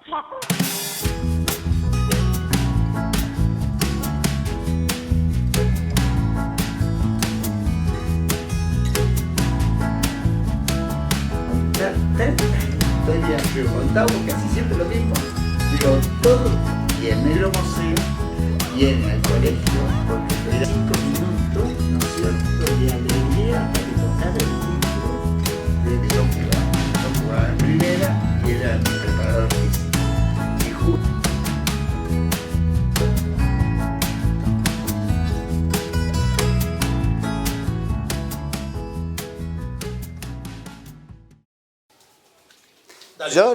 Estoy bien preguntado porque casi siempre lo mismo. Digo, todo, y en el museo, y en el colegio, porque era 5 minutos, ¿no es cierto?, de alegría para que tocara el título de que yo jugaba en primera y era mi preparador físico. Y justo yo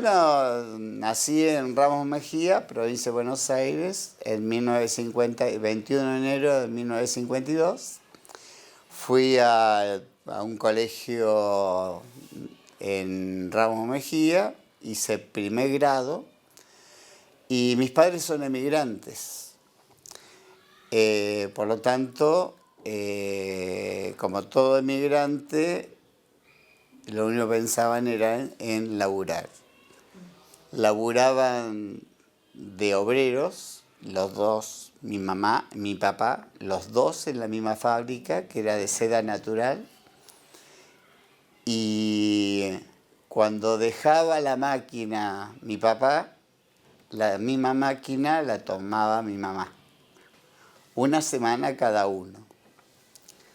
nací en Ramos Mejía, provincia de Buenos Aires, en 21 de enero de 1952. Fui a un colegio en Ramos Mejía, hice primer grado y mis padres son emigrantes. Por lo tanto, como todo emigrante, lo único que pensaban era en laburar. Laburaban de obreros, los dos, mi mamá, mi papá, los dos en la misma fábrica, que era de seda natural. Y cuando dejaba la máquina mi papá, la misma máquina la tomaba mi mamá. Una semana cada uno.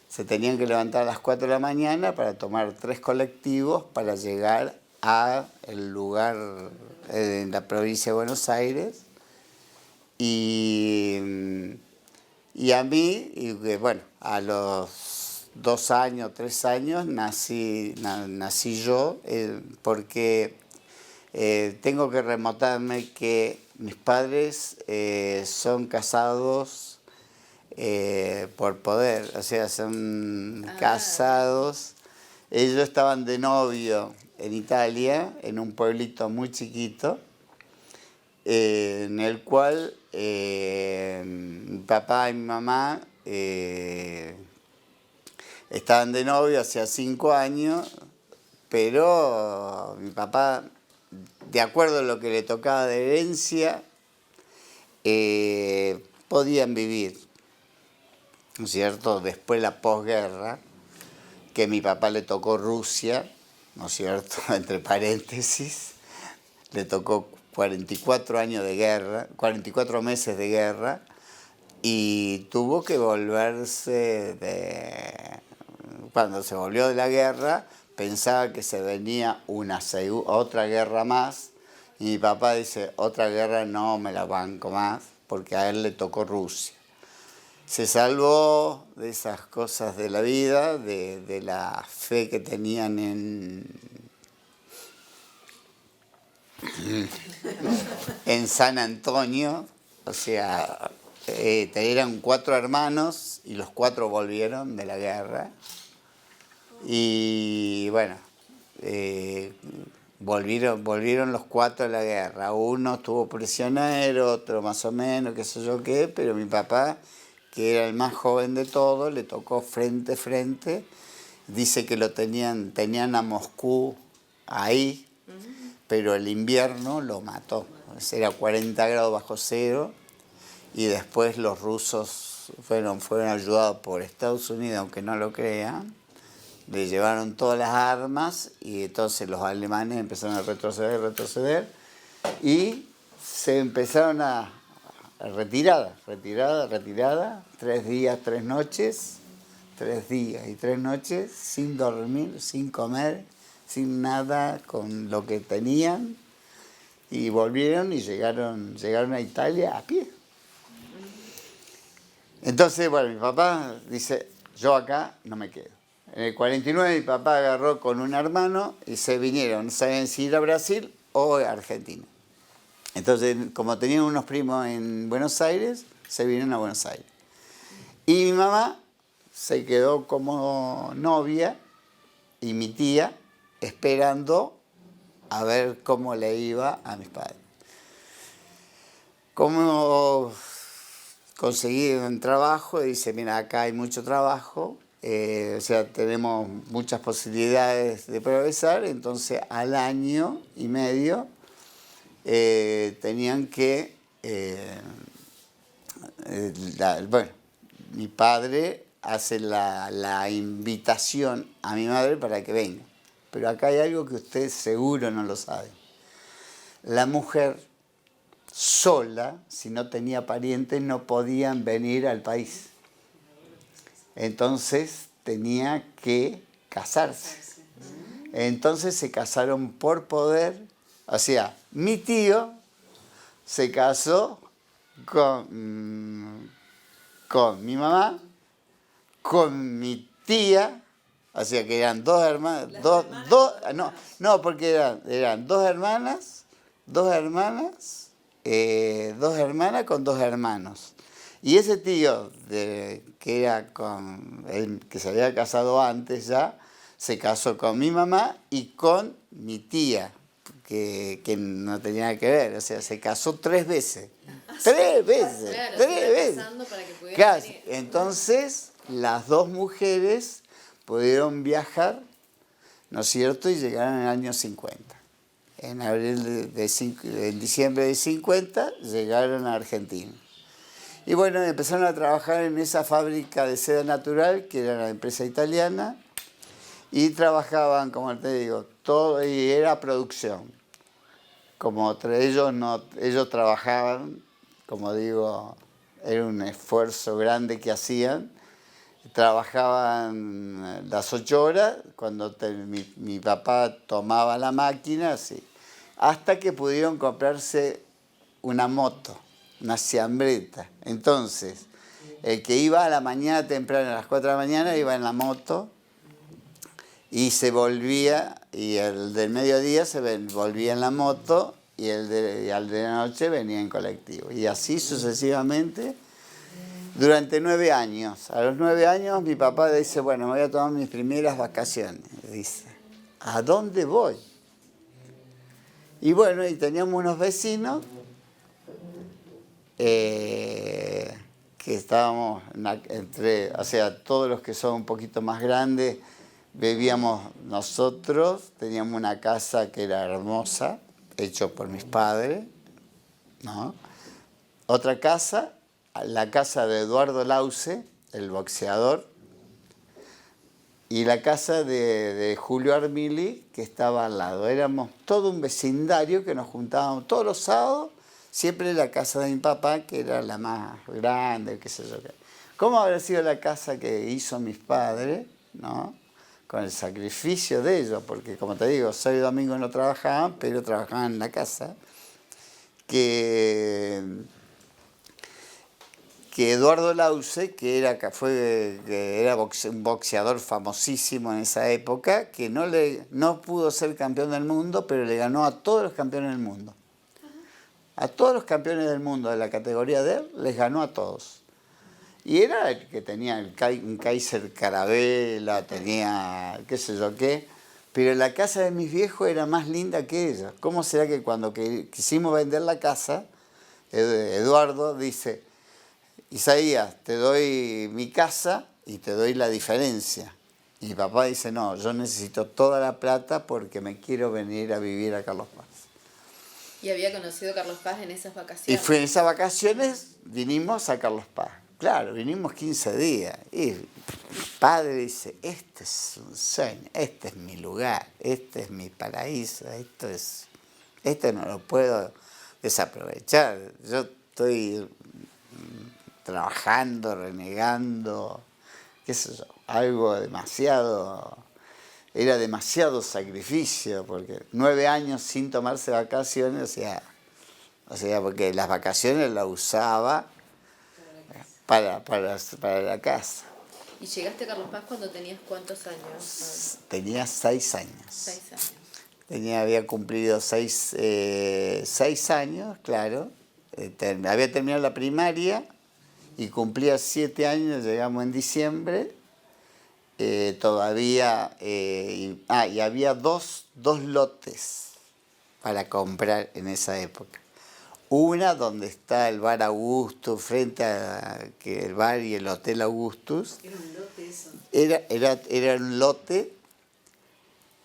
Se tenían que levantar a las 4 de la mañana para tomar 3 colectivos para llegar a el lugar en la provincia de Buenos Aires. Y a mí, bueno, a los 2 años, 3 años nací yo, porque tengo que remontarme que mis padres son casados por poder, o sea, son casados. Ellos estaban de novio en Italia, en un pueblito muy chiquito, en el cual mi papá y mi mamá estaban de novio hacía 5 años, pero mi papá, de acuerdo a lo que le tocaba de herencia, podían vivir, ¿no es cierto? Después la posguerra, que a mi papá le tocó Rusia, ¿no es cierto?, entre paréntesis, le tocó 44 años de guerra, 44 meses de guerra, y tuvo que volverse cuando se volvió de la guerra, pensaba que se venía otra guerra más, y mi papá dice, otra guerra no me la banco más, porque a él le tocó Rusia. Se salvó de esas cosas de la vida, de la fe que tenían en San Antonio, o sea, eran 4 hermanos y los 4 volvieron de la guerra. Y bueno, volvieron los 4 de la guerra. Uno estuvo prisionero, otro más o menos, qué sé yo qué, pero mi papá, que era el más joven de todos, le tocó frente. Dice que tenían a Moscú ahí, pero el invierno lo mató. Era 40 grados bajo cero, y después los rusos fueron ayudados por Estados Unidos, aunque no lo crean. Le llevaron todas las armas y entonces los alemanes empezaron a retroceder y se empezaron a retirada, 3 días, 3 noches, 3 días y 3 noches, sin dormir, sin comer, sin nada, con lo que tenían, y volvieron y llegaron a Italia a pie. Entonces, bueno, mi papá dice, yo acá no me quedo. En el 49 mi papá agarró con un hermano y se vinieron, no sabían si ir a Brasil o a Argentina. Entonces, como tenían unos primos en Buenos Aires, se vinieron a Buenos Aires. Y mi mamá se quedó como novia y mi tía esperando a ver cómo le iba a mis padres. ¿Cómo conseguí un trabajo? Dice, mira, acá hay mucho trabajo, o sea, tenemos muchas posibilidades de progresar, entonces al año y medio tenían que, bueno, mi padre hace la invitación a mi madre para que venga. Pero acá hay algo que usted seguro no lo sabe. La mujer sola, si no tenía parientes, no podían venir al país. Entonces tenía que casarse. Entonces se casaron por poder. O sea, mi tío se casó con mi mamá, con mi tía, o sea que eran dos hermanas, porque eran dos hermanas, dos hermanas con dos hermanos. Y ese tío que era con el que se había casado antes ya, se casó con mi mamá y con mi tía, que no tenía nada que ver, o sea, se casó 3 veces. Tres veces, claro, 3 veces. Para que pudieran Claro, venir. entonces las dos mujeres pudieron viajar, ¿no es cierto? Y llegaron en el año 50. En diciembre de 50 llegaron a Argentina. Y bueno, empezaron a trabajar en esa fábrica de seda natural, que era la empresa italiana, y trabajaban, como te digo, todo, y era producción. Como ellos trabajaban, como digo, era un esfuerzo grande que hacían. Trabajaban las 8 horas, cuando mi papá tomaba la máquina, así, hasta que pudieron comprarse una moto, una Siambretta. Entonces, el que iba a la mañana temprano, a las 4 de la mañana, iba en la moto y se volvía, y el del mediodía volvía en la moto y al de la noche venía en colectivo. Y así sucesivamente durante 9 años. A los 9 años mi papá dice, bueno, me voy a tomar mis primeras vacaciones. Dice, ¿a dónde voy? Y bueno, y teníamos unos vecinos que estábamos o sea, todos los que son un poquito más grandes, vivíamos nosotros, teníamos una casa que era hermosa, hecho por mis padres, ¿no? Otra casa, la casa de Eduardo Lauce, el boxeador, y la casa de Julio Armili, que estaba al lado. Éramos todo un vecindario que nos juntábamos todos los sábados, siempre en la casa de mi papá, que era la más grande, qué sé yo. ¿Cómo habrá sido la casa que hizo mis padres, no? Con el sacrificio de ellos, porque como te digo, sábado y domingo no trabajaban, pero trabajaban en la casa, que Eduardo Lauce, que era un boxeador famosísimo en esa época, que no pudo ser campeón del mundo, pero le ganó a todos los campeones del mundo. A todos los campeones del mundo de la categoría de él, les ganó a todos. Y era el que tenía un Kaiser Carabela, tenía qué sé yo qué, pero la casa de mis viejos era más linda que ella. ¿Cómo será que cuando quisimos vender la casa, Eduardo dice, Isaías, te doy mi casa y te doy la diferencia? Y mi papá dice, no, yo necesito toda la plata porque me quiero venir a vivir a Carlos Paz. ¿Y había conocido a Carlos Paz en esas vacaciones? Y fue en esas vacaciones, vinimos a Carlos Paz. Claro, vinimos 15 días. Y mi padre dice, este es un sueño, este es mi lugar, este es mi paraíso, esto no lo puedo desaprovechar. Yo estoy trabajando, renegando, qué sé yo, era demasiado sacrificio, porque 9 años sin tomarse vacaciones, o sea, porque las vacaciones las usaba para la casa. ¿Y llegaste a Carlos Paz cuando tenías cuántos años? Tenía 6 años. 6 años. Había cumplido 6 años, claro. Había terminado la primaria y cumplía 7 años, llegamos en diciembre. Todavía, y había dos lotes para comprar en esa época. Una donde está el bar Augustus, frente a el bar y el hotel Augustus. Era un lote eso. Era un lote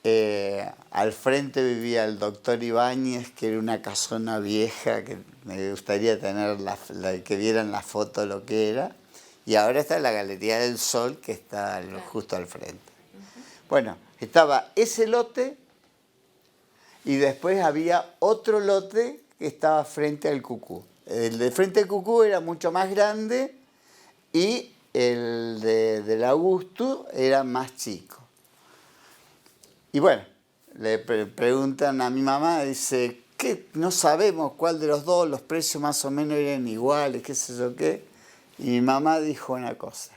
Al frente vivía el doctor Ibáñez, que era una casona vieja, que me gustaría tener que vieran la foto de lo que era. Y ahora está la Galería del Sol, que está justo al frente. Bueno, estaba ese lote y después había otro lote que estaba frente al Cucú. El de frente al Cucú era mucho más grande y el del Augusto era más chico. Y bueno, le preguntan a mi mamá, dice, ¿qué? No sabemos cuál de los dos, los precios más o menos eran iguales, qué sé yo qué. Y mi mamá dijo una cosa.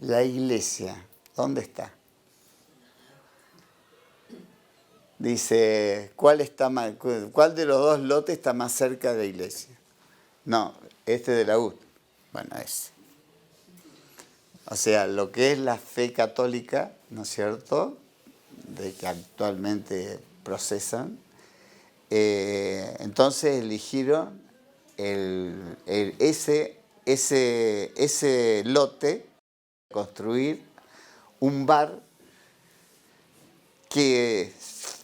La iglesia, ¿dónde está? Dice, ¿cuál de los dos lotes está más cerca de la iglesia? No, este de la U. Bueno, ese. O sea, lo que es la fe católica, ¿no es cierto?, de que actualmente procesan, entonces eligieron ese lote, construir un bar que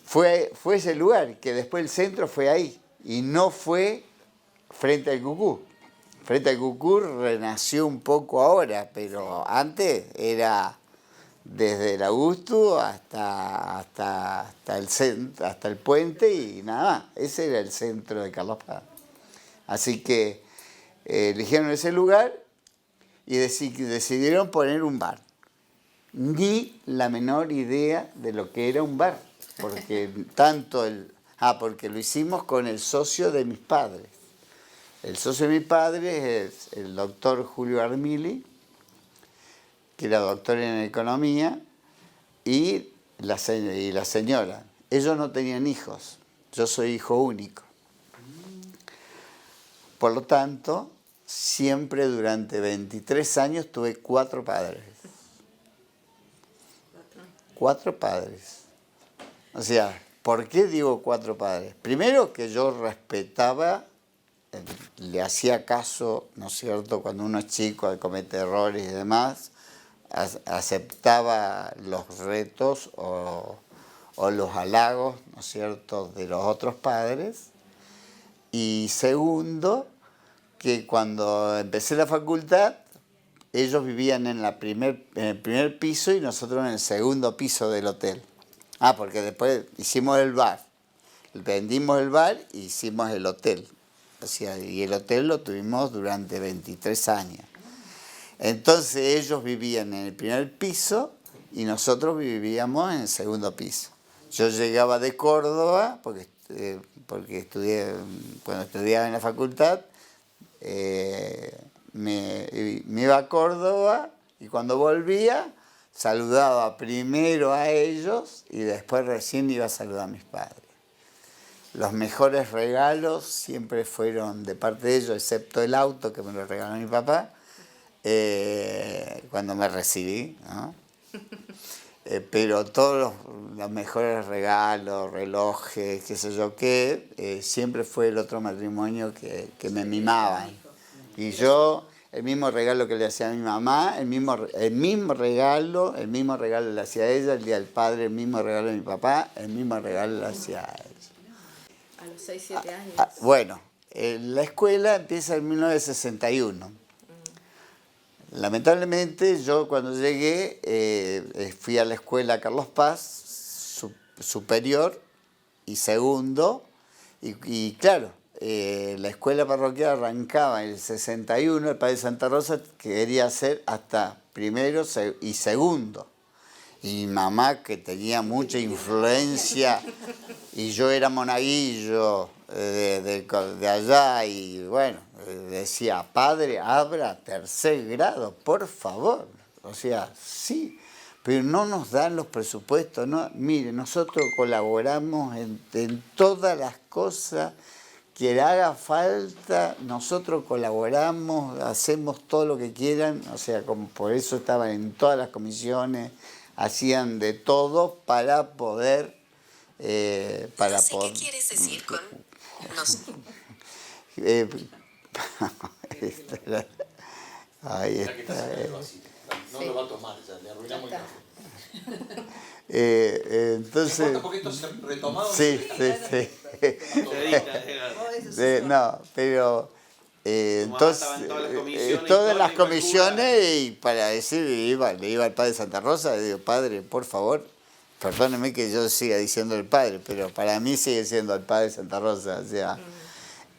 fue ese lugar, que después el centro fue ahí, y no fue frente al Cucú. Frente al Cucú renació un poco ahora, pero antes era desde el Augusto hasta el centro, hasta el puente y nada más. Ese era el centro de Carlos Paz. Así que eligieron ese lugar y decidieron poner un bar. Ni la menor idea de lo que era un bar, porque porque lo hicimos con el socio de mis padres. El socio de mis padres es el doctor Julio Armili, que era doctor en economía, y la señora. Ellos no tenían hijos, yo soy hijo único. Por lo tanto, siempre durante 23 años tuve 4 padres. 4 padres. O sea, ¿por qué digo 4 padres? Primero que yo respetaba, le hacía caso, ¿no es cierto?, cuando uno es chico, comete errores y demás, aceptaba los retos o los halagos, ¿no es cierto?, de los otros padres. Y segundo, que cuando empecé la facultad, ellos vivían en el primer piso y nosotros en el segundo piso del hotel. Porque después hicimos el bar. Vendimos el bar y hicimos el hotel. O sea, y el hotel lo tuvimos durante 23 años. Entonces ellos vivían en el primer piso y nosotros vivíamos en el segundo piso. Yo llegaba de Córdoba, porque cuando estudiaba en la facultad, me iba a Córdoba y cuando volvía saludaba primero a ellos y después recién iba a saludar a mis padres. Los mejores regalos siempre fueron de parte de ellos, excepto el auto que me lo regaló mi papá, cuando me recibí, ¿no? Pero todos los mejores regalos, relojes, qué sé yo qué, siempre fue el otro matrimonio que me mimaban. Y yo, el mismo regalo que le hacía a mi mamá, el mismo regalo le hacía a ella, el Día del Padre, el mismo regalo de mi papá, el mismo regalo le hacía a ella. A los 6, 7 años. Bueno, la escuela empieza en 1961. Lamentablemente yo cuando llegué fui a la escuela Carlos Paz, superior y segundo, y claro, la escuela parroquial arrancaba en el 61, el padre Santa Rosa quería hacer hasta primero y segundo. Y mi mamá, que tenía mucha influencia, y yo era monaguillo de allá, y bueno, decía, padre, abra 3er grado, por favor. O sea, sí, pero no nos dan los presupuestos. No, mire, nosotros colaboramos en todas las cosas que haga falta, nosotros colaboramos, hacemos todo lo que quieran, o sea, como por eso estaban en todas las comisiones, hacían de todo para poder... ¿Qué quieres decir con...? No sé. Ahí está. No lo va a tomar ya, le arruinamos el café. Entonces... ¿Se porque esto se retomado? Sí. No, pero... entonces, todas las comisiones y para decir, le iba al padre Santa Rosa, le digo, padre, por favor, perdóneme que yo siga diciendo el padre, pero para mí sigue siendo el padre Santa Rosa, o sea,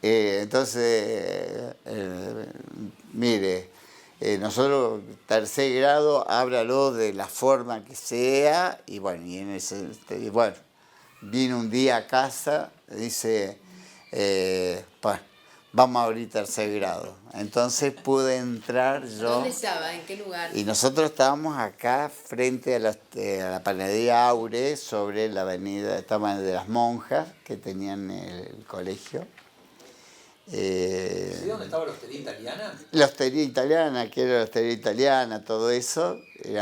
entonces, mire, nosotros, tercer grado, háblalo de la forma que sea, y bueno, vino un día a casa, dice, bueno, vamos a abrir tercer grado. Entonces pude entrar yo. ¿Dónde estaba? ¿En qué lugar? Y nosotros estábamos acá frente a la panadería Aure, sobre la avenida, estaban de las monjas que tenían el colegio. ¿Sí, dónde estaba la hostería italiana? La hostería italiana, que era la hostería italiana, todo eso, y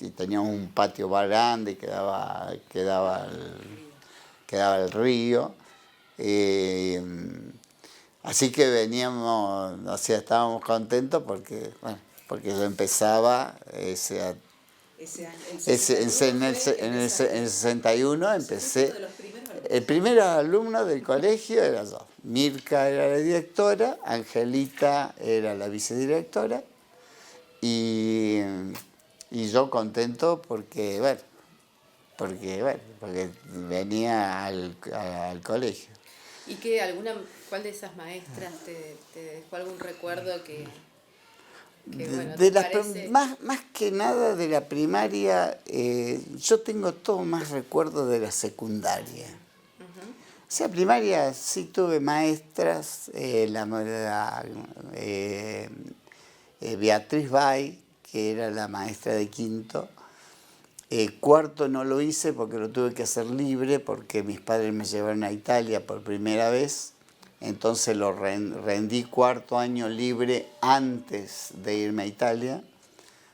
teníamos un patio bar grande, quedaba el río. Así que veníamos, o sea, estábamos contentos porque yo empezaba en el 61 empecé. El primer alumno del colegio era yo. Mirka era la directora, Angelita era la vicedirectora y yo contento porque venía al colegio. ¿Y cuál de esas maestras te dejó algún recuerdo que bueno, te parece? Más que nada de la primaria, yo tengo todo más recuerdo de la secundaria. O sea, primaria sí tuve maestras, Beatriz Bay, que era la maestra de quinto. Cuarto no lo hice porque lo tuve que hacer libre, porque mis padres me llevaron a Italia por primera vez. Entonces lo rendí cuarto año libre antes de irme a Italia.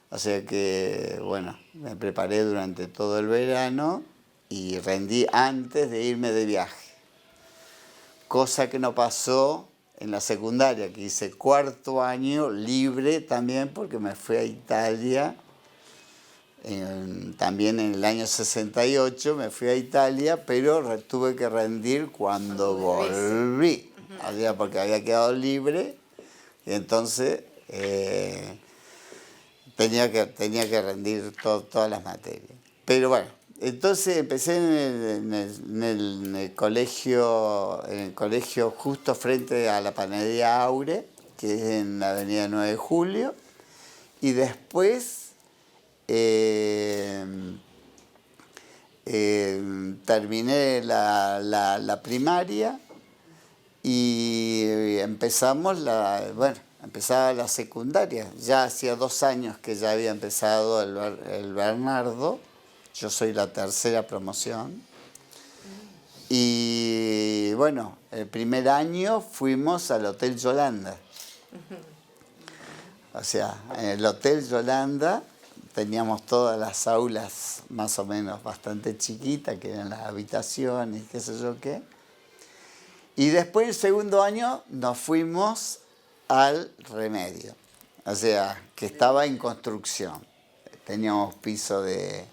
O sea que, bueno, me preparé durante todo el verano y rendí antes de irme de viaje. Cosa que no pasó en la secundaria, que hice cuarto año libre también porque me fui a Italia. También en el año 68 me fui a Italia, pero tuve que rendir cuando volví. Porque había quedado libre y entonces tenía que rendir todas las materias. Pero bueno, entonces empecé en el colegio justo frente a la panadería Aure, que es en la avenida 9 de Julio, y después terminé la primaria y empezaba la secundaria. Ya hacía 2 años que ya había empezado el Bernardo. Yo soy la tercera promoción. Y bueno, el primer año fuimos al Hotel Yolanda. O sea, en el Hotel Yolanda teníamos todas las aulas más o menos bastante chiquitas, que eran las habitaciones, qué sé yo qué. Y después, el segundo año, nos fuimos al Remedio. O sea, que estaba en construcción. Teníamos piso de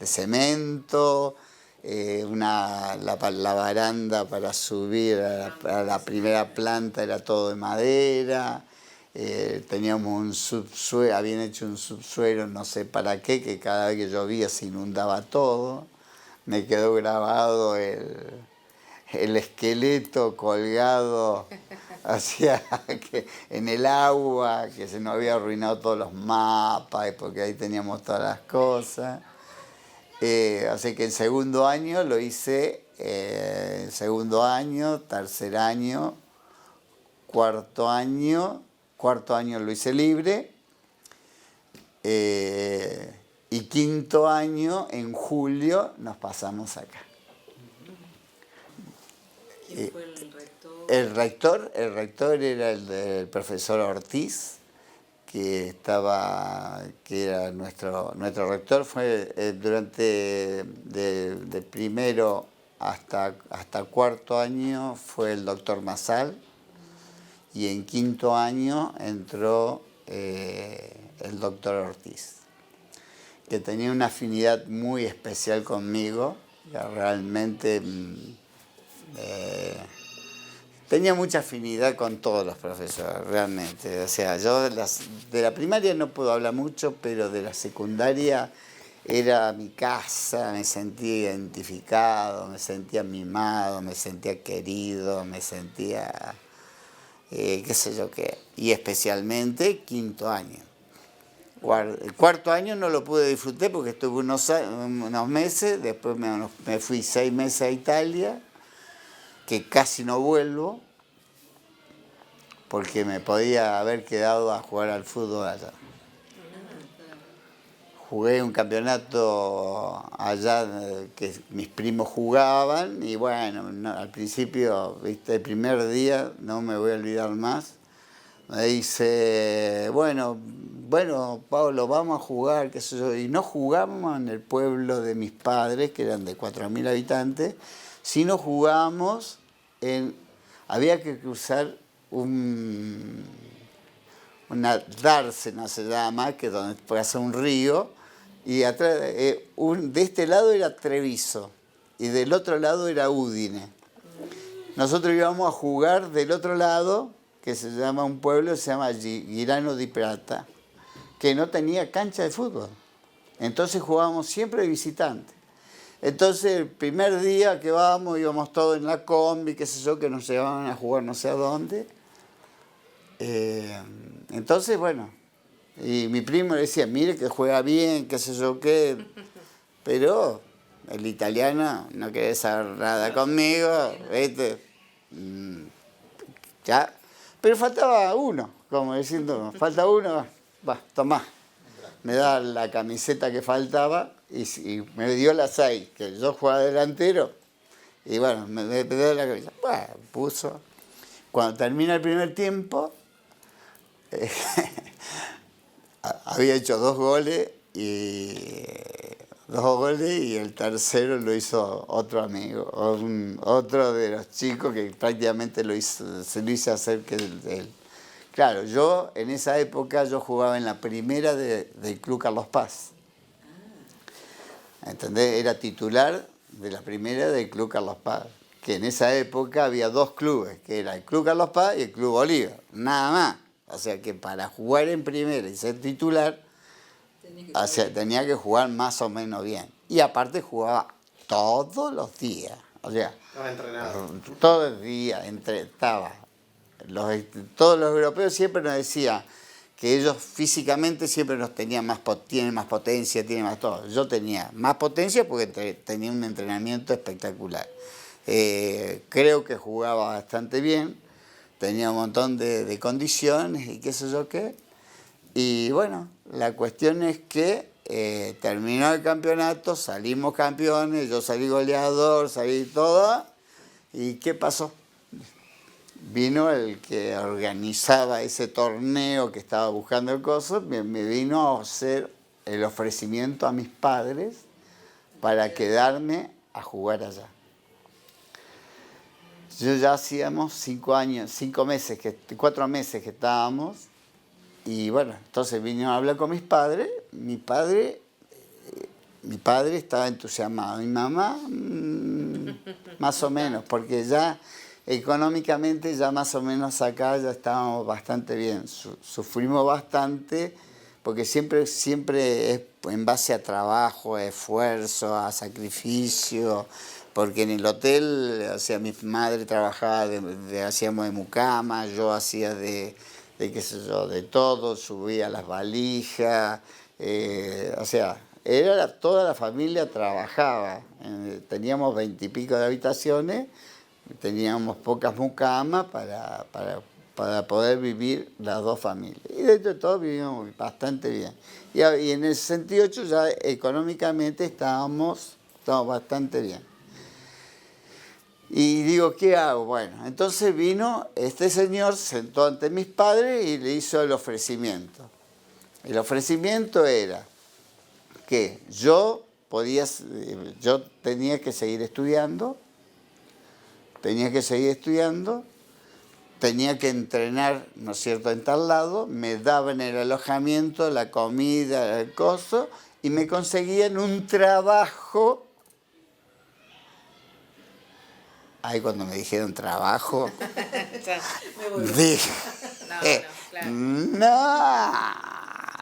cemento, la baranda para subir a la primera planta era todo de madera. Teníamos un subsuelo, habían hecho un subsuelo, no sé para qué, que cada vez que llovía se inundaba todo. Me quedó grabado el esqueleto colgado en el agua, que se nos había arruinado todos los mapas, porque ahí teníamos todas las cosas. Así que en segundo año lo hice, segundo año, tercer año, cuarto año lo hice libre, y quinto año, en julio, nos pasamos acá. ¿Quién fue el rector? El rector era el profesor Ortiz, que era nuestro rector. Fue durante de primero hasta cuarto año fue el doctor Masal, y en quinto año entró el doctor Ortiz, que tenía una afinidad muy especial conmigo, que realmente tenía mucha afinidad con todos los profesores, realmente. O sea, yo de la primaria no puedo hablar mucho, pero de la secundaria era mi casa, me sentía identificado, me sentía mimado, me sentía querido, me sentía, qué sé yo qué. Y especialmente quinto año. El cuarto año no lo pude disfrutar porque estuve unos meses, después me fui 6 meses a Italia, que casi no vuelvo, porque me podía haber quedado a jugar al fútbol allá. Jugué un campeonato allá que mis primos jugaban y bueno, al principio, viste, el primer día, no me voy a olvidar más, me dice, bueno, Pablo, vamos a jugar, qué sé yo, y no jugamos en el pueblo de mis padres, que eran de 4.000 habitantes, sino jugábamos había que cruzar una dársena se llama, que es donde pasa un río, y atrás, de este lado era Treviso, y del otro lado era Udine. Nosotros íbamos a jugar del otro lado, que se llama un pueblo, se llama Girano di Prata, que no tenía cancha de fútbol. Entonces jugábamos siempre de visitante. Entonces el primer día que íbamos todos en la combi, qué sé yo, que nos llevaban a jugar no sé a dónde. Entonces, bueno, y mi primo le decía, mire que juega bien, qué sé yo qué, pero el italiano no quería saber nada conmigo, ¿viste? Ya. Pero faltaba uno, como diciendo, falta uno, va, tomá. Me da la camiseta que faltaba y me dio la 6, que yo jugaba delantero, y bueno, me dio la camiseta. Bueno, puso. Cuando termina el primer tiempo, había hecho 2 goles y el tercero lo hizo otro amigo, otro de los chicos que prácticamente se lo hice hacer que él. Claro, yo en esa época yo jugaba en la primera del Club Carlos Paz. ¿Entendés? Era titular de la primera del Club Carlos Paz. Que en esa época había 2 clubes, que era el Club Carlos Paz y el Club Bolívar. Nada más. O sea que para jugar en primera y ser titular, tenía que jugar más o menos bien. Y aparte jugaba todos los días. O sea, todo el día estaba. Todos los europeos siempre nos decían que ellos físicamente siempre tienen más potencia, tienen más todo. Yo tenía más potencia porque tenía un entrenamiento espectacular. Creo que jugaba bastante bien, tenía un montón de condiciones y qué sé yo qué. Y bueno, la cuestión es que terminó el campeonato, salimos campeones, yo salí goleador, salí todo. ¿Y qué pasó? Vino el que organizaba ese torneo que estaba buscando el coso, me vino a hacer el ofrecimiento a mis padres para quedarme a jugar allá. Yo ya hacíamos 4 meses que estábamos, y bueno, entonces vino a hablar con mis padres. Mi padre estaba entusiasmado, mi mamá más o menos, porque ya económicamente ya más o menos acá ya estábamos bastante bien. Sufrimos bastante porque siempre es en base a trabajo, a esfuerzo, a sacrificio, porque en el hotel, o sea, mi madre trabajaba, hacíamos de mucama, yo hacía de qué sé yo, de todo, subía las valijas, o sea, toda la familia trabajaba, teníamos 20 y pico de habitaciones, teníamos pocas mucamas para poder vivir las 2 familias. Y dentro de todo vivimos bastante bien. Y en el 68 ya económicamente estábamos bastante bien. Y digo, ¿qué hago? Bueno, entonces vino este señor, sentó ante mis padres y le hizo el ofrecimiento. El ofrecimiento era que yo tenía que seguir estudiando, tenía que entrenar, ¿no es cierto?, en tal lado, me daban el alojamiento, la comida, el coso, y me conseguían un trabajo. Ay, cuando me dijeron trabajo, dije, claro.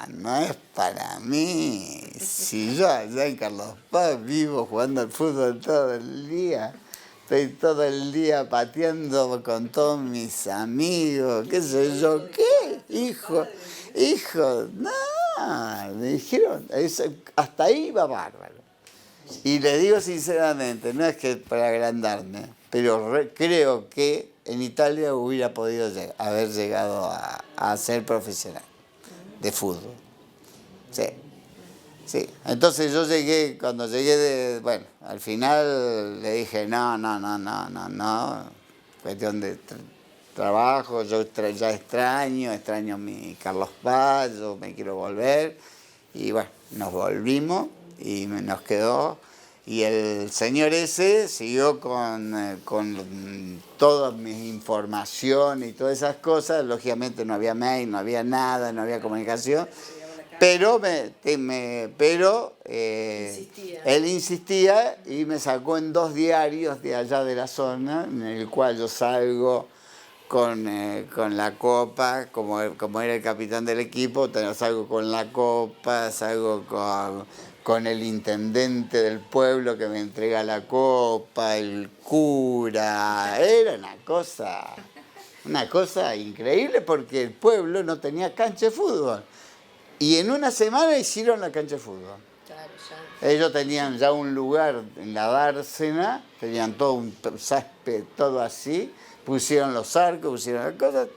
no es para mí. Si yo allá en Carlos Paz vivo jugando al fútbol todo el día, estoy todo el día pateando con todos mis amigos, qué sé yo, ¿qué? Hijo, no, me dijeron, hasta ahí va bárbaro. Y le digo sinceramente, no es que para agrandarme, pero creo que en Italia hubiera podido haber llegado a ser profesional de fútbol. Sí, sí. Entonces yo cuando llegué bueno, al final le dije, no, cuestión de trabajo, yo ya extraño mi Carlos Paz, yo me quiero volver. Y bueno, nos volvimos y nos quedó. Y el señor ese siguió con todas mis informaciones y todas esas cosas. Lógicamente no había mail, no había nada, no había comunicación. Pero, él insistía y me sacó en 2 diarios de allá de la zona, en el cual yo salgo con la copa, como era el capitán del equipo, salgo con la copa, salgo con el intendente del pueblo que me entrega la copa, el cura. Era una cosa increíble porque el pueblo no tenía cancha de fútbol. Y en una semana hicieron la cancha de fútbol. Claro, ya. Ellos tenían ya un lugar en la dársena, tenían todo un césped, todo así, pusieron los arcos, pusieron las cosas,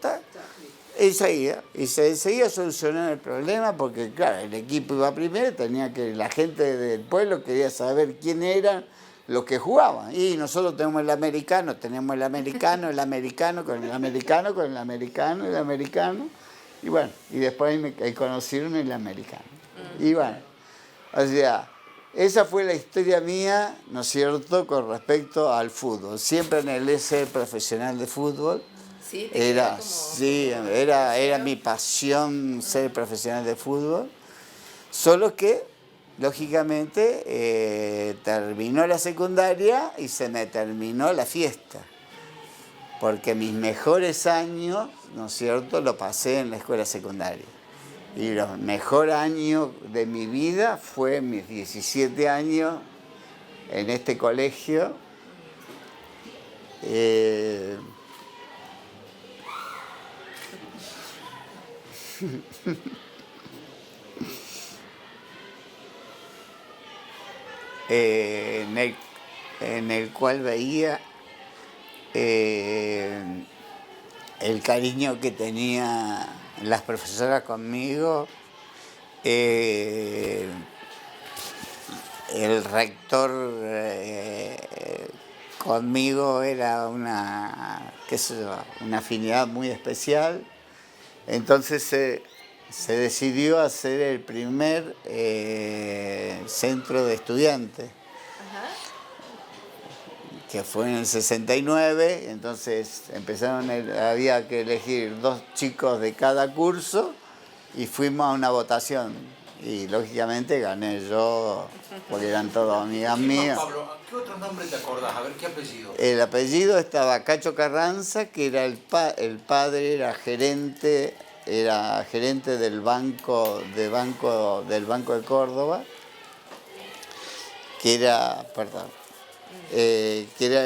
y seguía solucionando el problema porque, claro, el equipo iba primero, la gente del pueblo quería saber quién eran los que jugaban. Y nosotros tenemos el americano con el americano, con el americano. Y bueno, y después me conocieron el americano. Y bueno, o sea, esa fue la historia mía, ¿no es cierto?, con respecto al fútbol. Siempre anhelé ser profesional de fútbol. Sí, era mi pasión ser profesional de fútbol. Solo que, lógicamente, terminó la secundaria y se me terminó la fiesta. Porque mis mejores años, ¿no es cierto?, lo pasé en la escuela secundaria. Y los mejores años de mi vida fue mis 17 años en este colegio. En el cual veía el cariño que tenía las profesoras conmigo, el rector conmigo era una afinidad muy especial. Entonces se decidió hacer el primer centro de estudiantes. Que fue en el 69, entonces había que elegir 2 chicos de cada curso y fuimos a una votación. Y lógicamente gané yo, porque eran todos amigas mías. Pablo, ¿qué otro nombre te acordás? A ver, ¿qué apellido? El apellido estaba Cacho Carranza, que era el padre, era gerente del Banco de Córdoba, que era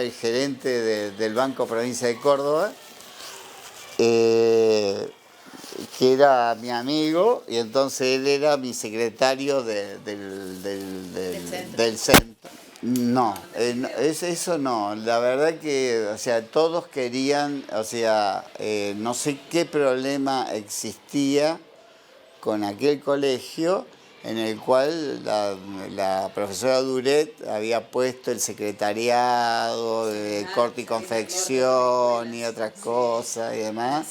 el gerente del Banco Provincia de Córdoba, que era mi amigo, y entonces él era mi secretario del centro. No, eso no, la verdad que, o sea, todos querían, o sea, no sé qué problema existía con aquel colegio, en el cual la profesora Duret había puesto el secretariado de corte y confección y otras cosas y demás.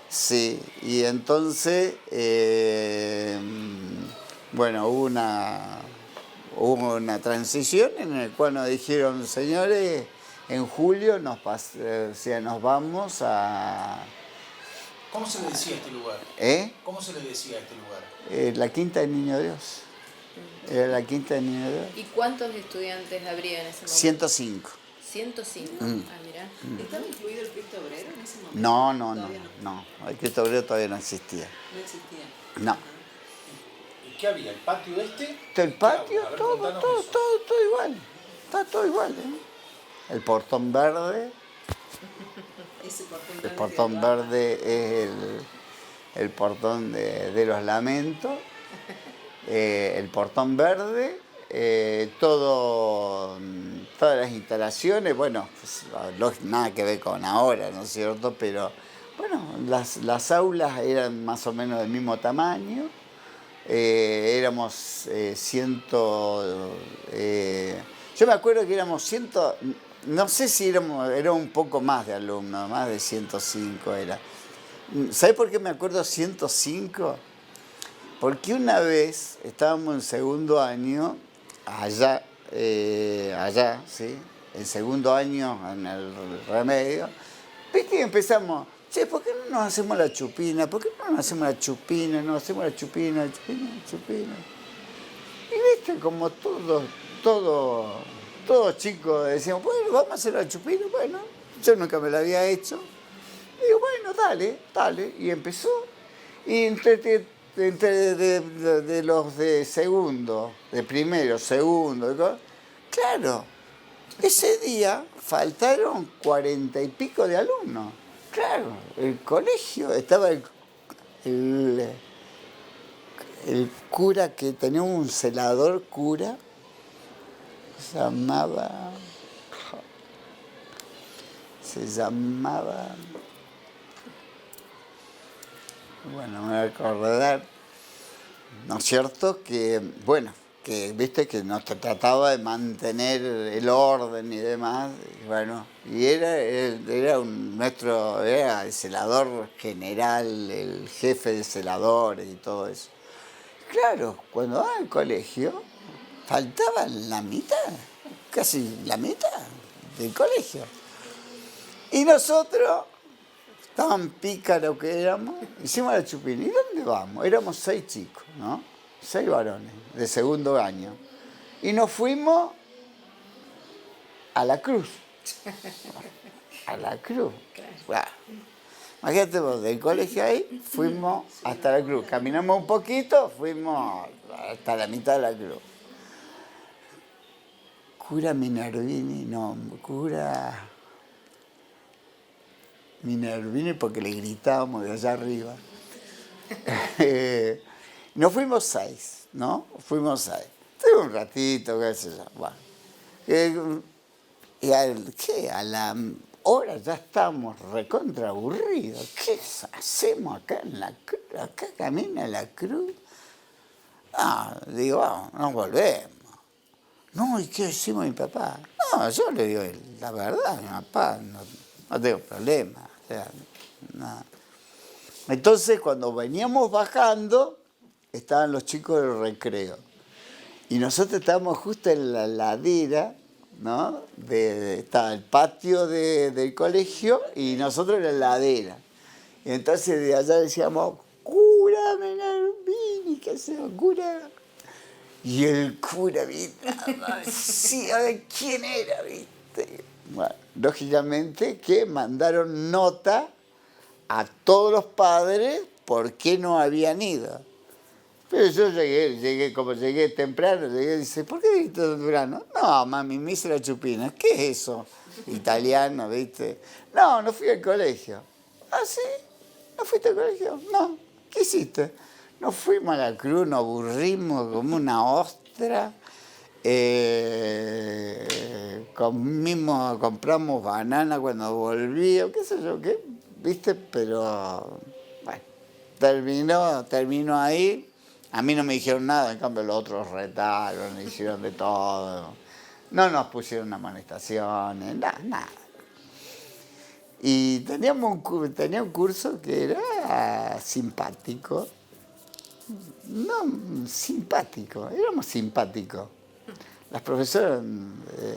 Sí, y entonces, bueno, hubo una transición en la cual nos dijeron, señores, en julio nos vamos a... ¿Cómo se le decía a este lugar? ¿Cómo se le decía a este lugar? La Quinta del Niño Dios. Era la Quinta del Niño Dios. ¿Y cuántos estudiantes habría en ese momento? 105. 105. Ah, mirá. ¿Estaba incluido el Cristo Obrero en ese momento? No. El Cristo Obrero todavía no existía. No existía. No. ¿Y qué había? ¿El patio este? El patio, A ver, todo contanos eso. igual. Está todo igual, ¿eh? El portón verde. Ese portón El verde portón verde es el portón de los lamentos. El portón verde, todas las instalaciones, bueno, pues, nada que ver con ahora, ¿no es cierto? Pero bueno, las aulas eran más o menos del mismo tamaño. Éramos yo me acuerdo que éramos no sé si era un poco más de alumnos, más de 105 era. ¿Sabes por qué me acuerdo 105? Porque una vez estábamos en segundo año, allá, ¿sí? En segundo año, en el Remedio, ¿viste? Y empezamos, che, ¿por qué no nos hacemos la chupina? ¿Por qué no nos hacemos la chupina? Nos hacemos la chupina. Y viste, como todos chicos decíamos, bueno, vamos a hacer la chupina. Bueno, yo nunca me la había hecho. Y digo, bueno, dale. Y empezó. Y entre los de segundo, de primero, segundo, claro, ese día faltaron 40 y pico de alumnos. Claro, el colegio, estaba el cura que tenía un celador cura, se llamaba, bueno, me voy a acordar, ¿no es cierto? Que, bueno, que viste que nos trataba de mantener el orden y demás, y bueno, y era el celador general, el jefe de celadores y todo eso. Claro, cuando daba al colegio, faltaba la mitad, casi la mitad del colegio. Y nosotros, tan pícaros que éramos, hicimos la chupina. ¿Y dónde vamos? Éramos 6 chicos, ¿no? 6 varones de segundo año. Y nos fuimos a la Cruz. A la Cruz. Bueno, imagínate vos, del colegio ahí, fuimos hasta la Cruz. Caminamos un poquito, fuimos hasta la mitad de la Cruz. Cura Minervini, no, cura Minervini porque le gritábamos de allá arriba. Nos fuimos 6, ¿no? Fuimos 6. Estuve un ratito, qué sé yo. Bueno. ¿Qué? A la hora ya estábamos recontra aburridos. ¿Qué hacemos acá en la cruz? ¿Acá camina la cruz? Ah, digo, vamos, nos volvemos. No, ¿y qué decimos a mi papá? No, yo le digo la verdad a mi papá, no tengo problema. O sea, no. Entonces, cuando veníamos bajando, estaban los chicos del recreo. Y nosotros estábamos justo en la ladera, ¿no? Estaba el patio del colegio y nosotros en la ladera. Y entonces de allá decíamos, cura Minervini, ¿qué hacemos, cura? Y el cura, ¿viste? Sí, a ver quién era, ¿viste? Bueno, lógicamente que mandaron nota a todos los padres por qué no habían ido. Pero yo llegué temprano, y dice, ¿por qué viniste temprano? No, mami, me hice la chupina. ¿Qué es eso? Italiano, ¿viste? No fui al colegio. ¿Ah, sí? ¿No fuiste al colegio? No. ¿Qué hiciste? Nos fuimos a la Cruz, nos aburrimos como una ostra. Compramos banana cuando volví, o qué sé yo qué, ¿viste? Pero, bueno, terminó ahí. A mí no me dijeron nada, en cambio los otros retaron, hicieron de todo. No nos pusieron amonestaciones, nada. Y tenía un curso que era simpático. No, simpático, éramos simpáticos. Las profesoras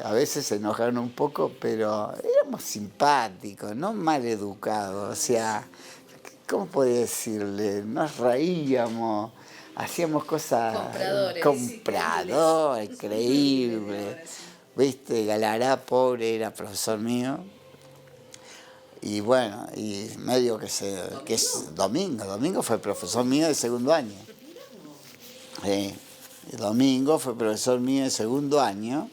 a veces se enojaron un poco, pero éramos simpáticos, no mal educados. O sea, ¿cómo podía decirle? Nos reíamos, hacíamos cosas... Compradores, increíbles. ¿Viste? Galará, pobre, era profesor mío. Y bueno, y medio que es Domingo fue profesor mío de segundo año. Domingo fue profesor mío de segundo año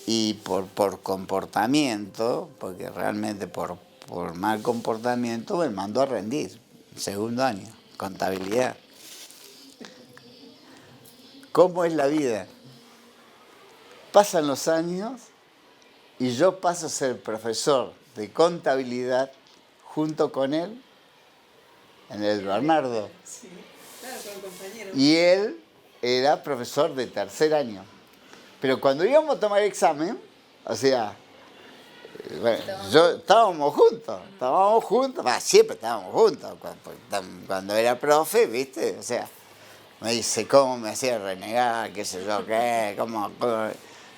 y por comportamiento, porque realmente por mal comportamiento me mandó a rendir, segundo año, contabilidad. ¿Cómo es la vida? Pasan los años y yo paso a ser profesor de contabilidad junto con él en el Bernardo. Sí, claro, con compañero. Y él era profesor de tercer año. Pero cuando íbamos a tomar examen, o sea, bueno, estábamos juntos, siempre estábamos juntos. Cuando era profe, ¿viste? O sea, me dice cómo me hacía renegar, qué sé yo, qué, cómo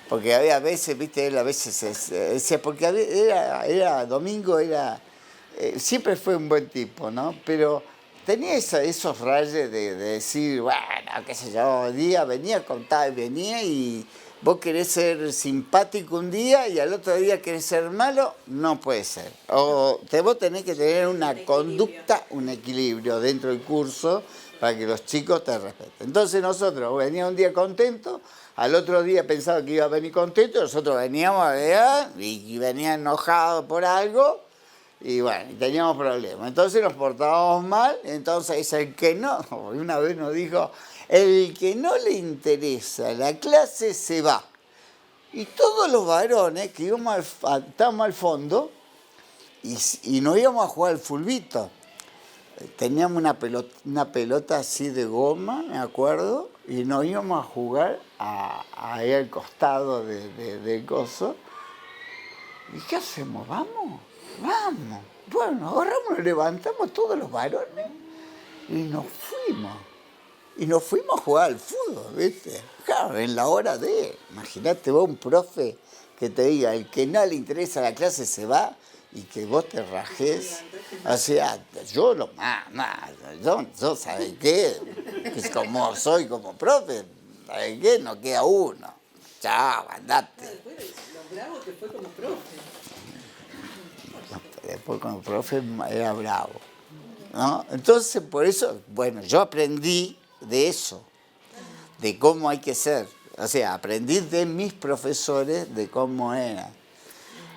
porque había veces, ¿viste? Él a veces decía, porque Domingo siempre fue un buen tipo, ¿no? Pero tenía esos rayos de decir, bueno, qué sé yo, venía a contar, venía y vos querés ser simpático un día y al otro día querés ser malo, no puede ser. O vos tenés que tener una conducta, un equilibrio dentro del curso para que los chicos te respeten. Entonces nosotros veníamos un día contentos, al otro día pensaba que iba a venir contento, nosotros veníamos y venía enojado por algo. Y bueno, teníamos problemas. Entonces nos portábamos mal, entonces el que no, una vez nos dijo, el que no le interesa la clase se va. Y todos los varones que estábamos al fondo y nos íbamos a jugar al fulbito. Teníamos una pelota así de goma, me acuerdo, y nos íbamos a jugar ahí al costado del coso. ¿Y qué hacemos? ¿Vamos? Vamos. Bueno, agarramos, nos levantamos todos los varones y nos fuimos. Y nos fuimos a jugar al fútbol, ¿viste? Claro, en la hora imagínate vos un profe que te diga, el que no le interesa la clase se va y que vos te rajés. O sea, yo ¿sabés qué? Es como soy como profe, ¿sabés qué? No queda uno. Chao, andate. Lo bravo que fue como profe. Después como profe era bravo, ¿no? Entonces, por eso, bueno, yo aprendí de eso, de cómo hay que ser. O sea, aprendí de mis profesores de cómo era.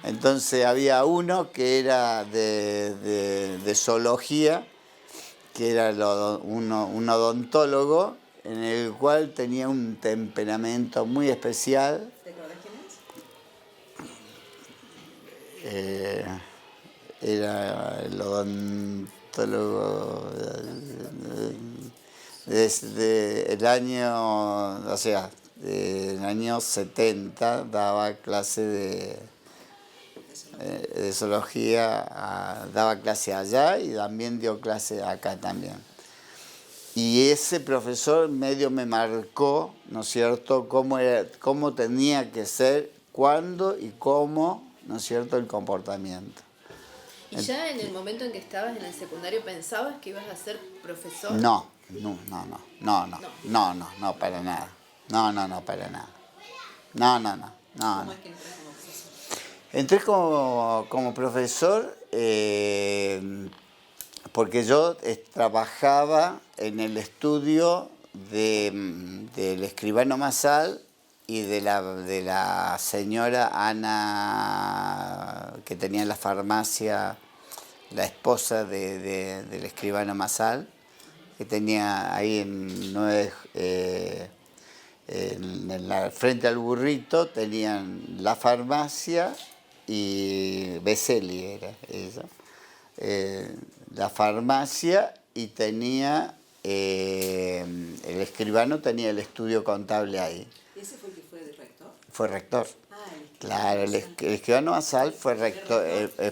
Entonces había uno que era de zoología, que era un odontólogo, en el cual tenía un temperamento muy especial. ¿Te acuerdas quién es? Era el odontólogo desde el año, o sea, el año 70 daba clase de zoología, daba clase allá y también dio clase acá también. Y ese profesor medio me marcó, ¿no es cierto?, cómo tenía que ser, cuándo y cómo, ¿no es cierto?, el comportamiento. ¿Y ya en el momento en que estabas en el secundario pensabas que ibas a ser profesor? No, para nada. No, para nada. No. ¿Cómo es que entras como profesor? Entré como profesor porque yo trabajaba en el estudio del escribano Masal y de la señora Ana, que tenía la farmacia, la esposa del escribano Masal, que tenía ahí frente al burrito, tenían la farmacia y Beseli era ella. La farmacia y tenía, el escribano tenía el estudio contable ahí. ¿Ese fue el que fue de rector? Fue rector. El Claro, el escribano Masal fue rector,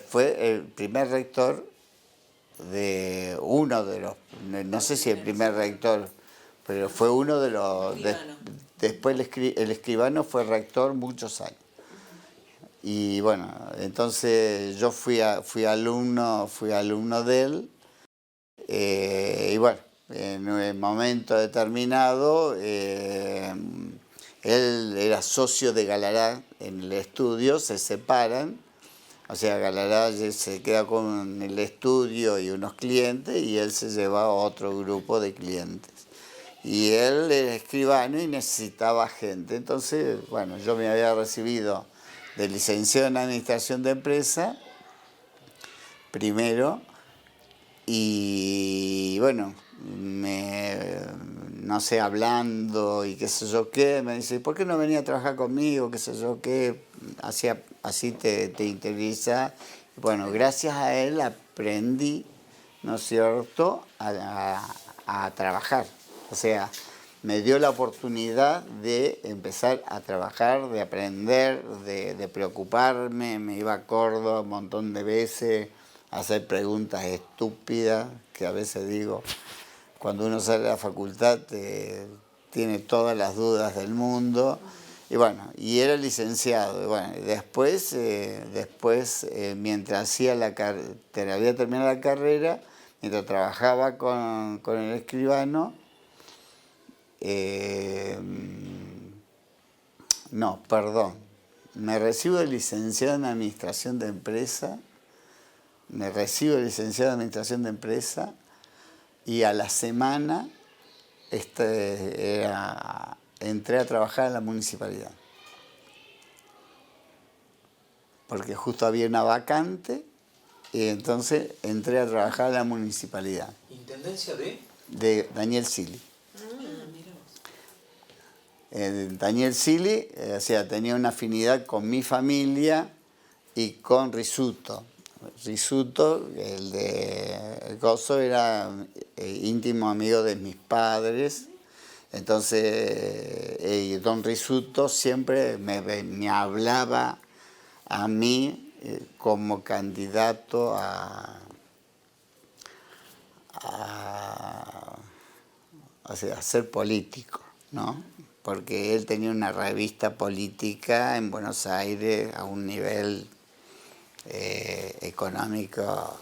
fue el primer rector de uno de los, no sé si el primer rector, pero fue uno de los... Escribano. Después el escribano fue rector muchos años. Y bueno, entonces yo fui alumno de él, y bueno, en un momento determinado, él era socio de Galará en el estudio, se separan, o sea, Galará se queda con el estudio y unos clientes y él se lleva a otro grupo de clientes. Y él era escribano y necesitaba gente. Entonces, bueno, yo me había recibido de licenciado en Administración de Empresa, primero, y bueno, no sé, hablando y qué sé yo qué, me dice, ¿por qué no venía a trabajar conmigo? Qué sé yo qué, así te interesa. Bueno, gracias a él aprendí, ¿no es cierto?, a trabajar. O sea, me dio la oportunidad de empezar a trabajar, de aprender, de preocuparme. Me iba a Córdoba un montón de veces a hacer preguntas estúpidas, que a veces digo, cuando uno sale de la facultad tiene todas las dudas del mundo. Y bueno, y era licenciado. Y bueno, después mientras había terminado la carrera, mientras trabajaba con el escribano, no, perdón, me recibo de licenciado en Administración de Empresa, y a la semana entré a trabajar en la municipalidad. Porque justo había una vacante y entonces entré a trabajar en la municipalidad. ¿Intendencia de? De Daniel Sili. Daniel Sili, o sea, tenía una afinidad con mi familia y con Risuto. Risuto, el de Gozo, era íntimo amigo de mis padres. Entonces, don Risuto siempre me hablaba a mí como candidato a ser político, ¿no? Porque él tenía una revista política en Buenos Aires a un nivel económico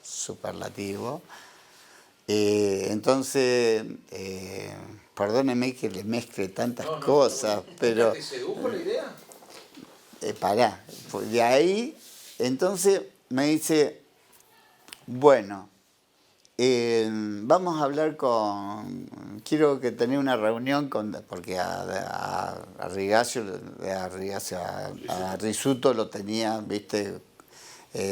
superlativo. Entonces, perdóneme que le mezcle tantas cosas, pero... ¿Te sedujo la idea? Pará, de ahí, entonces me dice, bueno, vamos a hablar quiero que tener una reunión porque a Risuto lo tenía, viste,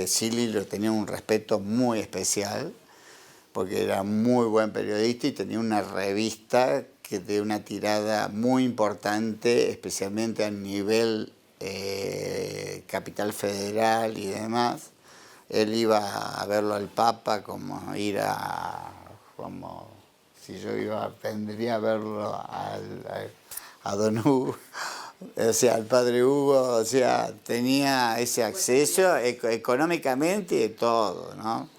Sili lo tenía un respeto muy especial, porque era muy buen periodista y tenía una revista que de una tirada muy importante, especialmente a nivel Capital Federal y demás. Él iba a verlo al Papa como si yo vendría a verlo a Don Hugo, o sea, al Padre Hugo, o sea, tenía ese acceso económicamente y todo, ¿no?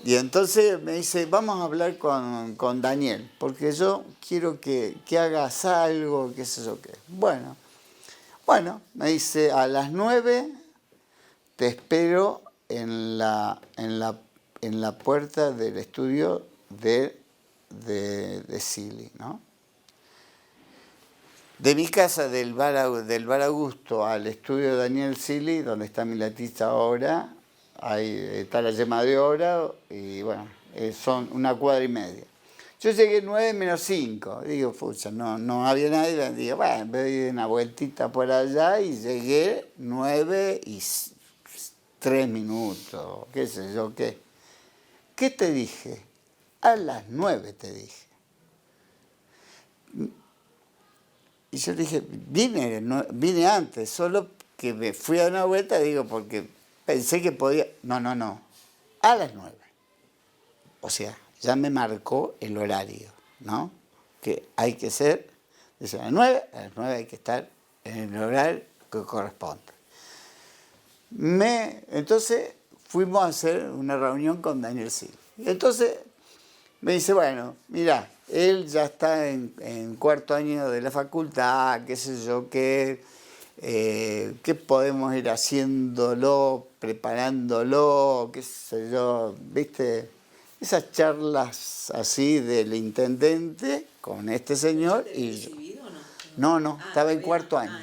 Y entonces me dice, vamos a hablar con Daniel, porque yo quiero que hagas algo, qué sé yo qué. Bueno, me dice, a las 9 te espero en la puerta del estudio de Sili, ¿no? De mi casa, del bar Augusto, al estudio de Daniel Sili, donde está mi latita ahora, ahí está la yema de hora, y bueno, son 1,5 cuadras. Yo llegué 9 menos 5, digo, pucha, no había nadie, digo, bueno, doy una vueltita por allá y llegué 9 y 3 minutos, qué sé yo, qué. ¿Qué te dije? A las 9 te dije. Y yo le dije, vine antes, solo que me fui a dar una vuelta, digo, porque pensé que podía... No, a las 9. O sea, ya me marcó el horario, ¿no? Que hay que ser, dice, a las 9 hay que estar en el horario que corresponde. Entonces fuimos a hacer una reunión con Daniel Sili. Entonces me dice, bueno, mira, él ya está en cuarto año de la facultad, qué sé yo, qué podemos ir haciéndolo, preparándolo, qué sé yo, ¿viste? Esas charlas así del intendente con este señor y yo. No, estaba en cuarto año.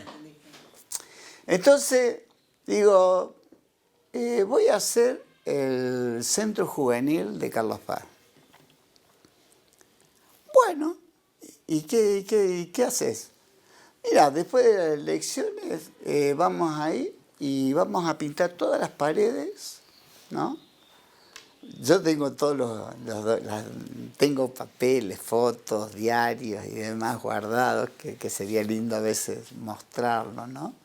Entonces, digo, voy a hacer el centro juvenil de Carlos Paz. Bueno, ¿y qué haces? Mira, después de las elecciones vamos a ir y vamos a pintar todas las paredes, ¿no? Yo tengo tengo papeles, fotos, diarios y demás guardados que sería lindo a veces mostrarlos, ¿no?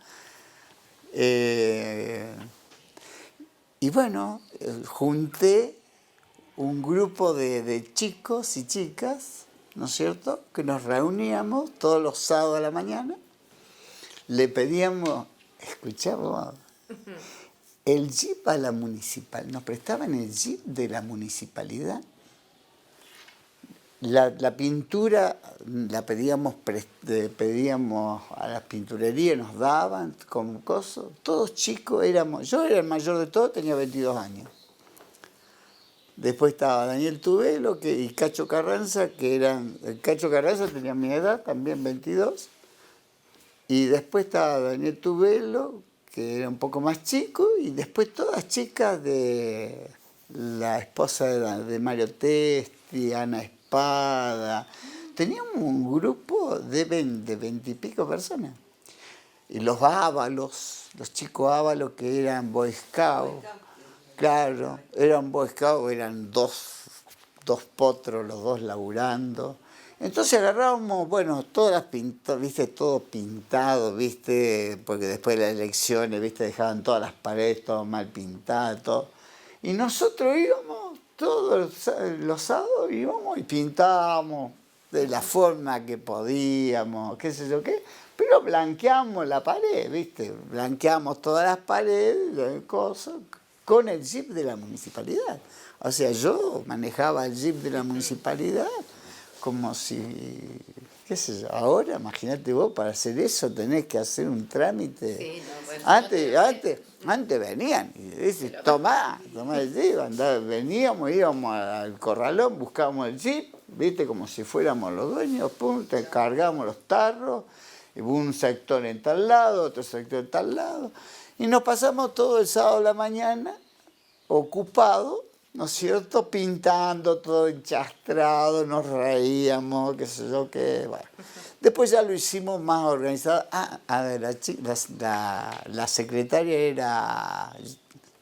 Y bueno, junté un grupo de chicos y chicas, ¿no es cierto?, que nos reuníamos todos los sábados a la mañana, le pedíamos, escuchamos, el jeep a la municipal, nos prestaban el jeep de la municipalidad. La pintura la pedíamos a las pinturerías, nos daban como cosas. Todos chicos éramos, yo era el mayor de todos, tenía 22 años. Después estaba Daniel Tubelo y Cacho Carranza, Cacho Carranza tenía mi edad, también 22. Y después estaba Daniel Tubelo, que era un poco más chico, y después todas chicas de la esposa de Mario Testi, Ana Espada. Teníamos un grupo de 20 y pico personas. Y los ábalos, los chicos ábalos que eran Boy Scouts, claro, eran Boy Scouts, eran dos potros, los dos laburando. Entonces agarrábamos, bueno, todas las pintadas, viste, todo pintado, viste, porque después de las elecciones, viste, dejaban todas las paredes todo mal pintadas, todo. Y nosotros íbamos, todos los sábados íbamos y pintábamos de la forma que podíamos, qué sé yo qué, pero blanqueamos la pared, viste, blanqueamos todas las paredes, cosas, con el jeep de la municipalidad. O sea, yo manejaba el jeep de la municipalidad como si, qué sé yo, ahora imagínate vos, para hacer eso tenés que hacer un trámite. Sí, no, bueno, antes venían y dices, tomá el jeep, veníamos, íbamos al corralón, buscábamos el jeep, viste, como si fuéramos los dueños, pum, te cargamos los tarros, y un sector en tal lado, otro sector en tal lado, y nos pasamos todo el sábado a la mañana ocupado, ¿no es cierto?, pintando, todo enchastrado, nos reíamos, qué sé yo, qué, bueno. Después ya lo hicimos más organizado. La secretaria era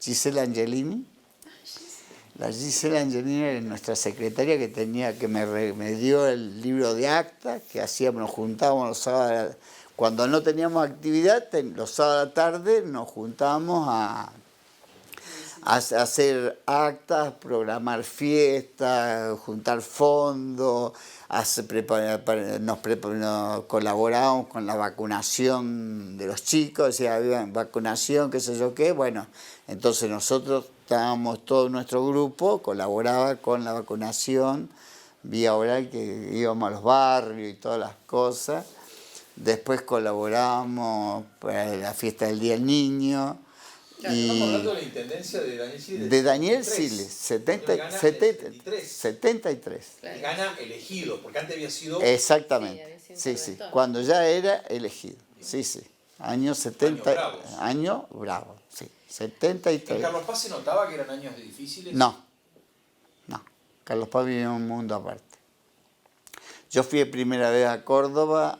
Gisela Angelini. La Gisela Angelini era nuestra secretaria que me dio el libro de actas, que hacíamos, nos juntábamos los sábados, cuando no teníamos actividad, los sábados a la tarde nos juntábamos a hacer actas, programar fiestas, juntar fondos, colaborábamos con la vacunación de los chicos, o sea, había vacunación, qué sé yo qué, bueno, entonces nosotros estábamos, todo nuestro grupo colaboraba con la vacunación vía oral, que íbamos a los barrios y todas las cosas. Después colaborábamos para la fiesta del Día del Niño. Claro, estamos hablando de la intendencia de Daniel Siles. De Daniel Siles, 73. Claro. Gana elegido, porque antes había sido... Exactamente, sí, cuando ya era elegido, sí. Año 70, año bravo, sí, 73. ¿En Carlos Paz se notaba que eran años difíciles? No. Carlos Paz vivía en un mundo aparte. Yo fui primera vez a Córdoba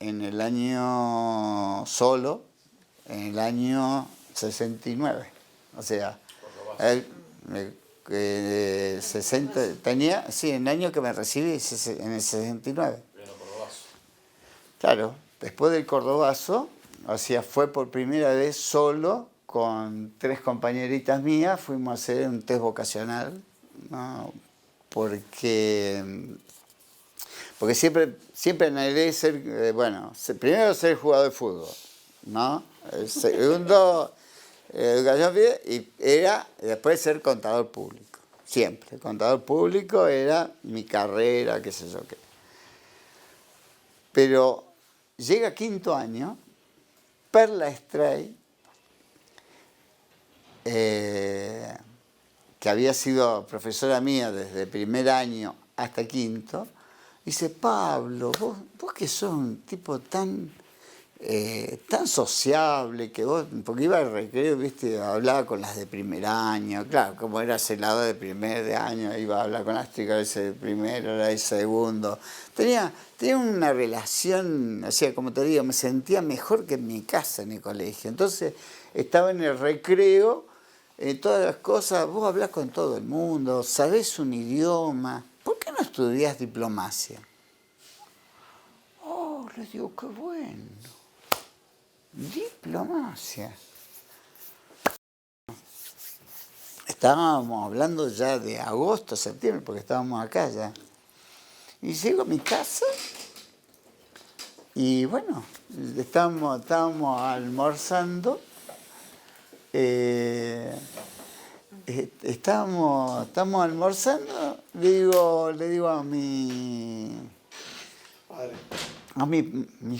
en el año solo, en el año 69, o sea, en el 60, tenía, sí, en el año que me recibí, en el 69. Claro, después del Cordobazo, o sea, fue por primera vez solo, con 3 compañeritas mías, fuimos a hacer un test vocacional, ¿no? Porque siempre anhelé ser, primero ser jugador de fútbol, ¿no? El segundo, educación y después ser contador público. siempre. Contador público era mi carrera, qué sé yo qué. Pero llega quinto año, Perla Stray, que había sido profesora mía desde primer año hasta quinto, dice: Pablo, vos que sos un tipo tan sociable, que vos, porque iba al recreo, viste, hablaba con las de primer año, claro, como era celado de primer año, iba a hablar con las chicas de primero, la de segundo. Tenía una relación, o sea, como te digo, me sentía mejor que en mi casa, en el colegio. Entonces, estaba en el recreo, todas las cosas, vos hablás con todo el mundo, sabés un idioma, ¿por qué no estudiás diplomacia? Oh, les digo, qué bueno. Diplomacia. Estábamos hablando ya de agosto, septiembre, porque estábamos acá ya. Y llego a mi casa y bueno, estábamos almorzando. Estábamos almorzando, le digo a mis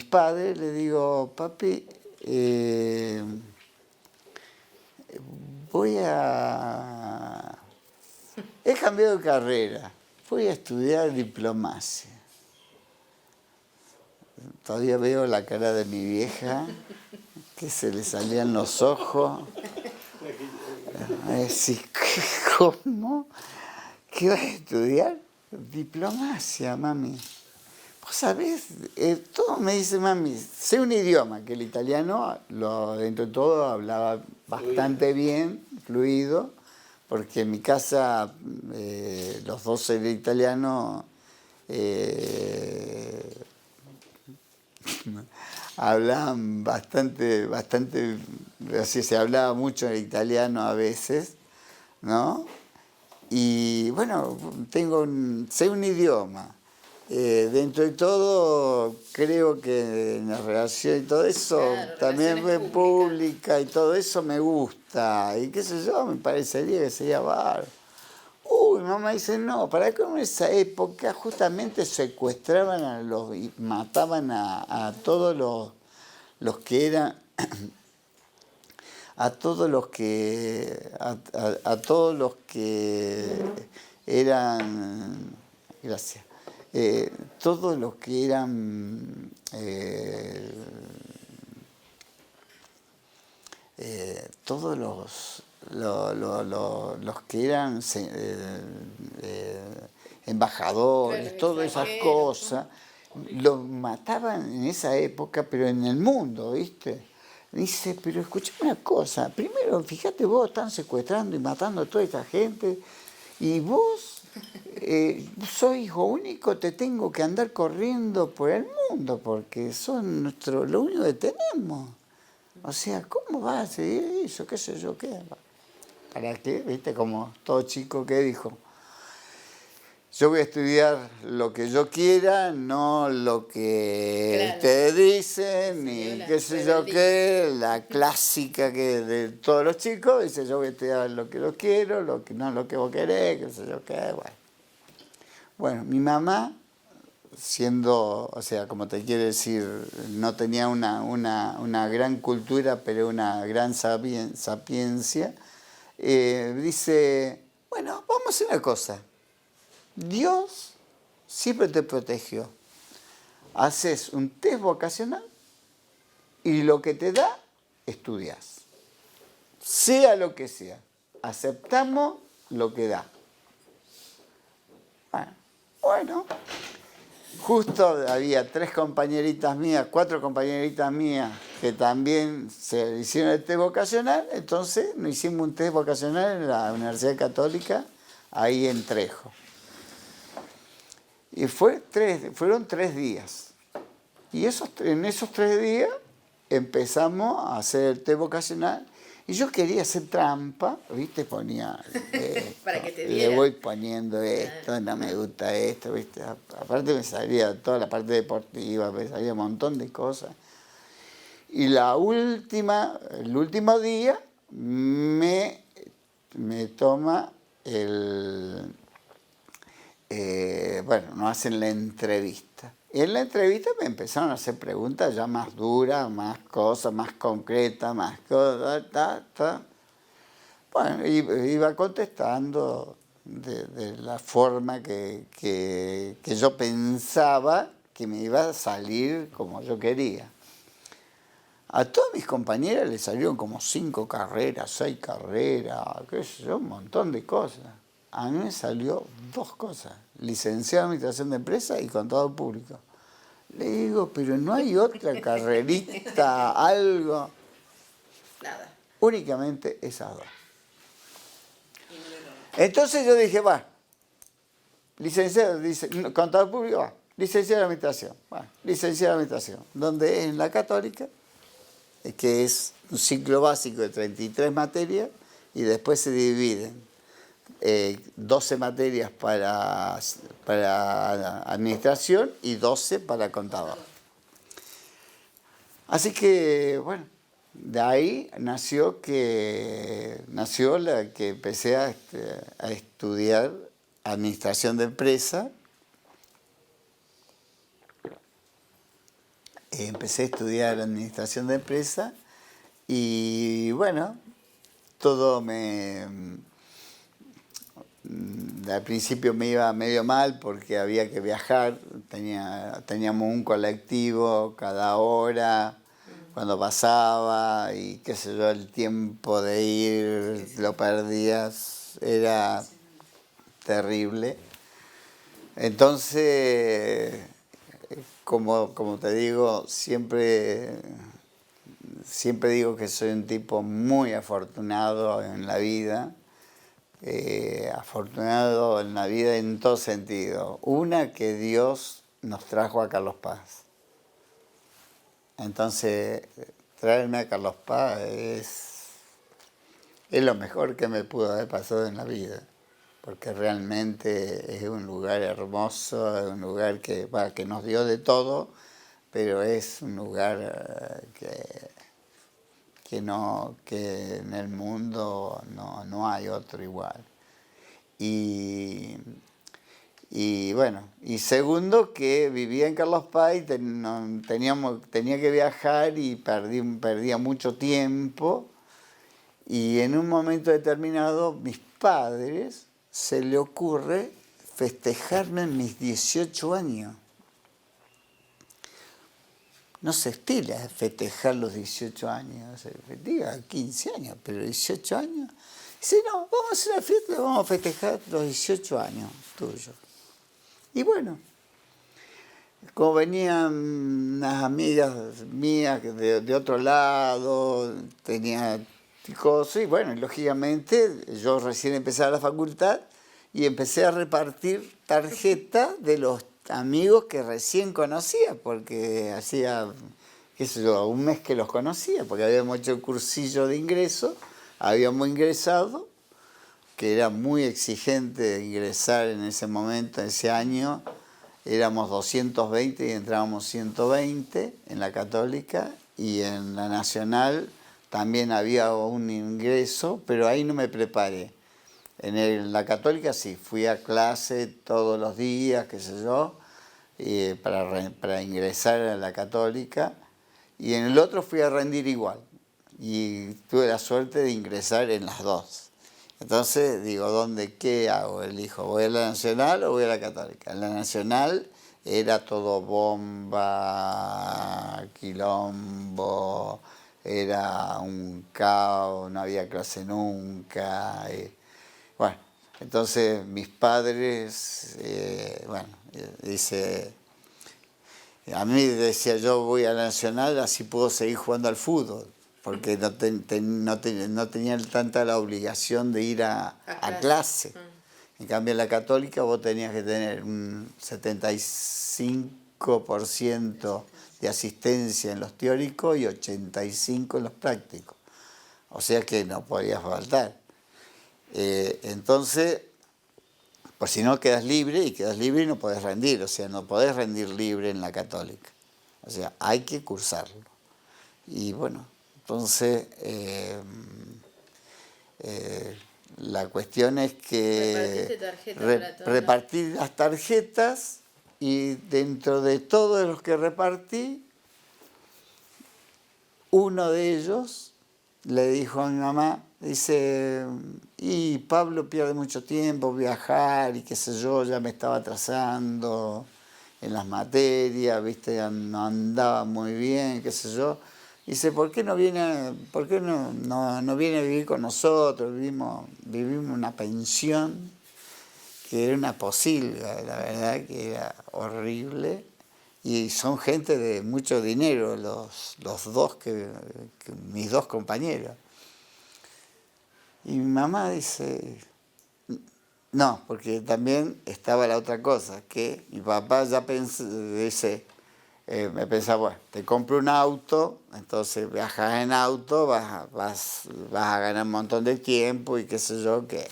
padres, le digo: papi, he cambiado de carrera, voy a estudiar diplomacia. Todavía veo la cara de mi vieja, que se le salían los ojos. Decir, ¿cómo? ¿Qué vas a estudiar? Diplomacia, mami. Vos sabés, todo me dice mami, sé un idioma, que el italiano, dentro de todo, hablaba bastante bien, fluido, porque en mi casa los dos eran italianos, hablaban bastante, así se hablaba mucho en italiano a veces, ¿no? Y bueno, sé un idioma. Dentro de todo, creo que en la relación y todo eso, claro, también pública y todo eso me gusta. Y qué sé yo, me parecería que sería bárbaro. Uy, mamá dice: no, para que en esa época justamente secuestraban y mataban a todos los que eran, a todos los que eran, gracias. Todos los que eran todos los que eran embajadores, claro, todas esas cosas, los mataban en esa época, pero en el mundo, ¿viste? Dice: pero escuchame una cosa, primero, fíjate, vos están secuestrando y matando a toda esa gente, y vos soy hijo único, te tengo que andar corriendo por el mundo porque son lo único que tenemos. O sea, ¿cómo vas a seguir eso? ¿Qué sé yo qué? ¿Para qué? ¿Viste? Como todo chico que dijo: yo voy a estudiar lo que yo quiera, no lo que claro, ustedes dicen, ni qué sé yo qué, la clásica que de todos los chicos, dice: yo voy a estudiar lo que yo quiero, no lo que vos querés, qué sé yo qué, bueno. Bueno, mi mamá, siendo, o sea, como te quiero decir, no tenía una gran cultura, pero una gran sapiencia, dice: bueno, vamos a hacer una cosa. Dios siempre te protegió. Haces un test vocacional y lo que te da, estudias. Sea lo que sea. Aceptamos lo que da. Bueno, justo había 4 compañeritas mías que también se hicieron el test vocacional, entonces nos hicimos un test vocacional en la Universidad Católica, ahí en Trejo. Y fueron 3 días. Y en esos 3 días empezamos a hacer el test vocacional. Y yo quería hacer trampa, ¿viste? Ponía esto, para que te diera. Le voy poniendo esto, no me gusta esto, ¿viste? Aparte me salía toda la parte deportiva, me salía un montón de cosas. Y el último día me toma nos hacen la entrevista. Y en la entrevista me empezaron a hacer preguntas ya más duras, más cosas, más concretas, más cosas, Bueno, iba contestando de la forma que yo pensaba que me iba a salir como yo quería. A todas mis compañeras les salieron como 5 carreras, 6 carreras, qué sé yo, un montón de cosas. A mí me salió 2 cosas, licenciado en Administración de Empresas y Contador Público. Le digo, pero no hay otra carrerita, algo. Nada. Únicamente esas 2. Entonces yo dije, va, licenciado, Contador Público, va, licenciado en Administración, va, licenciado en Administración, donde es en la Católica, que es un ciclo básico de 33 materias y después se dividen 12 materias para administración y 12 para contador. Así que, bueno, de ahí nació la que empecé a estudiar administración de empresa. Empecé a estudiar administración de empresa y bueno, todo al principio me iba medio mal porque había que viajar, teníamos un colectivo cada hora cuando pasaba y qué sé yo, el tiempo de ir lo perdías, era terrible. Entonces, como te digo, siempre digo que soy un tipo muy afortunado en la vida. Afortunado en la vida en todo sentido. Una, que Dios nos trajo a Carlos Paz. Entonces, traerme a Carlos Paz es lo mejor que me pudo haber pasado en la vida. Porque realmente es un lugar hermoso, es un lugar que nos dio de todo, pero es un lugar que en el mundo no hay otro igual. Y bueno, y segundo, que vivía en Carlos Paz y tenía que viajar y perdía mucho tiempo. Y en un momento determinado, mis padres se le ocurre festejarme en mis 18 años. No se estila festejar los 18 años, se diga 15 años, pero 18 años. Dice, no, vamos a hacer una fiesta, vamos a festejar los 18 años tuyos. Y bueno, como venían unas amigas mías de otro lado, tenía cosas, y bueno, lógicamente yo recién empecé la facultad y empecé a repartir tarjetas de los amigos que recién conocía, porque hacía, qué sé yo, un mes que los conocía, porque habíamos hecho el cursillo de ingreso, habíamos ingresado, que era muy exigente ingresar en ese momento, en ese año, éramos 220 y entrábamos 120 en la Católica, y en la Nacional también había un ingreso, pero ahí no me preparé. En la Católica sí, fui a clase todos los días, qué sé yo, para ingresar a la Católica, y en el otro fui a rendir igual, y tuve la suerte de ingresar en las 2. Entonces digo, ¿qué hago? Elijo, ¿voy a la Nacional o voy a la Católica? En la Nacional era todo bomba, quilombo, era un caos, no había clase nunca. Bueno, entonces mis padres, a mí decía, yo voy a la Nacional, así puedo seguir jugando al fútbol, porque no tenían tanta la obligación de ir a clase. En cambio, en la Católica vos tenías que tener un 75% de asistencia en los teóricos y 85% en los prácticos. O sea que no podías faltar. Entonces, pues si no quedas libre y no podés rendir, o sea, no podés rendir libre en la Católica. O sea, hay que cursarlo. Y bueno, entonces la cuestión es que repartí las tarjetas y dentro de todos los que repartí, uno de ellos le dijo a mi mamá, dice, y Pablo pierde mucho tiempo viajar y qué sé yo, ya me estaba atrasando en las materias, viste, no andaba muy bien, qué sé yo. Dice, ¿por qué no viene a vivir con nosotros? Vivimos una pensión que era una posilga, la verdad que era horrible. Y son gente de mucho dinero, los dos mis dos compañeros. Y mi mamá dice, no, porque también estaba la otra cosa, que mi papá ya me pensaba, bueno, te compro un auto, entonces viajas en auto, vas a ganar un montón de tiempo y qué sé yo qué.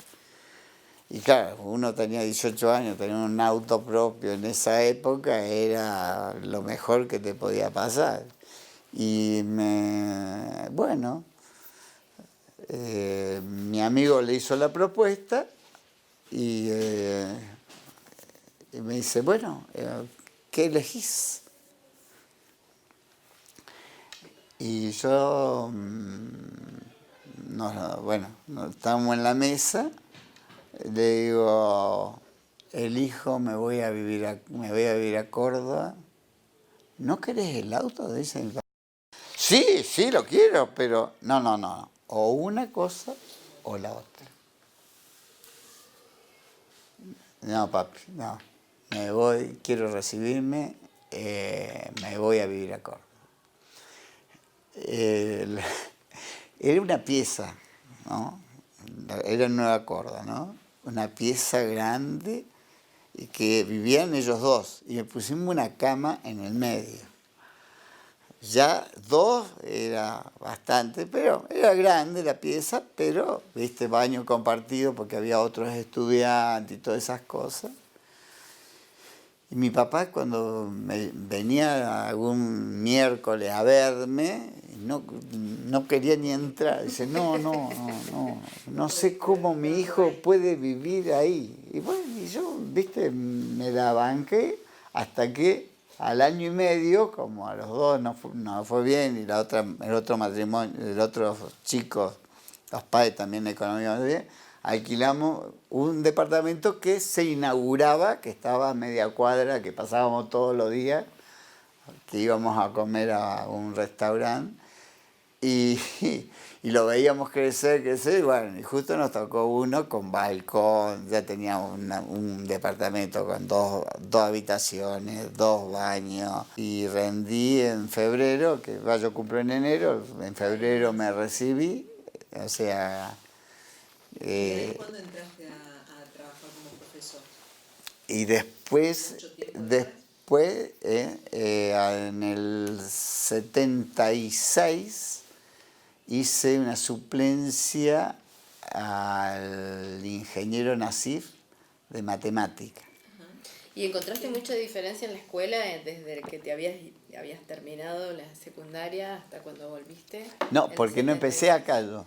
Y claro, uno tenía 18 años, tener un auto propio en esa época era lo mejor que te podía pasar. Y bueno, mi amigo le hizo la propuesta y me dice, bueno, ¿qué elegís? Y yo, estábamos en la mesa, le digo, elijo, me voy a vivir a Córdoba. ¿No querés el auto? Dice mi papá. Sí, lo quiero, pero no. O una cosa o la otra. No, papi, no. Me voy, quiero recibirme, me voy a vivir a Córdoba. Era una pieza, ¿no? Era en Nueva Córdoba, ¿no? Una pieza grande y que vivían ellos dos. Y me pusimos una cama en el medio. Ya dos era bastante, pero era grande la pieza, pero, viste, baño compartido porque había otros estudiantes y todas esas cosas. Y mi papá cuando venía algún miércoles a verme, no quería ni entrar. Dice, no sé cómo mi hijo puede vivir ahí. Y bueno, y yo, viste, me la banqué hasta que al año y medio, como a los dos no fue bien, y el otro matrimonio, el otro chico, los padres también económicamente bien, alquilamos un departamento que se inauguraba, que estaba a media cuadra, que pasábamos todos los días, que íbamos a comer a un restaurante y lo veíamos crecer, y bueno, y justo nos tocó uno con balcón, ya teníamos un departamento con dos habitaciones, 2 baños, y rendí en febrero, que yo cumplo en enero, en febrero me recibí, o sea... ¿Y ahí cuándo entraste a trabajar como profesor? Y después en el 76 hice una suplencia al ingeniero Nasif de matemática. ¿Y encontraste mucha diferencia en la escuela desde que te habías terminado la secundaria hasta cuando volviste? No, porque no empecé acá yo.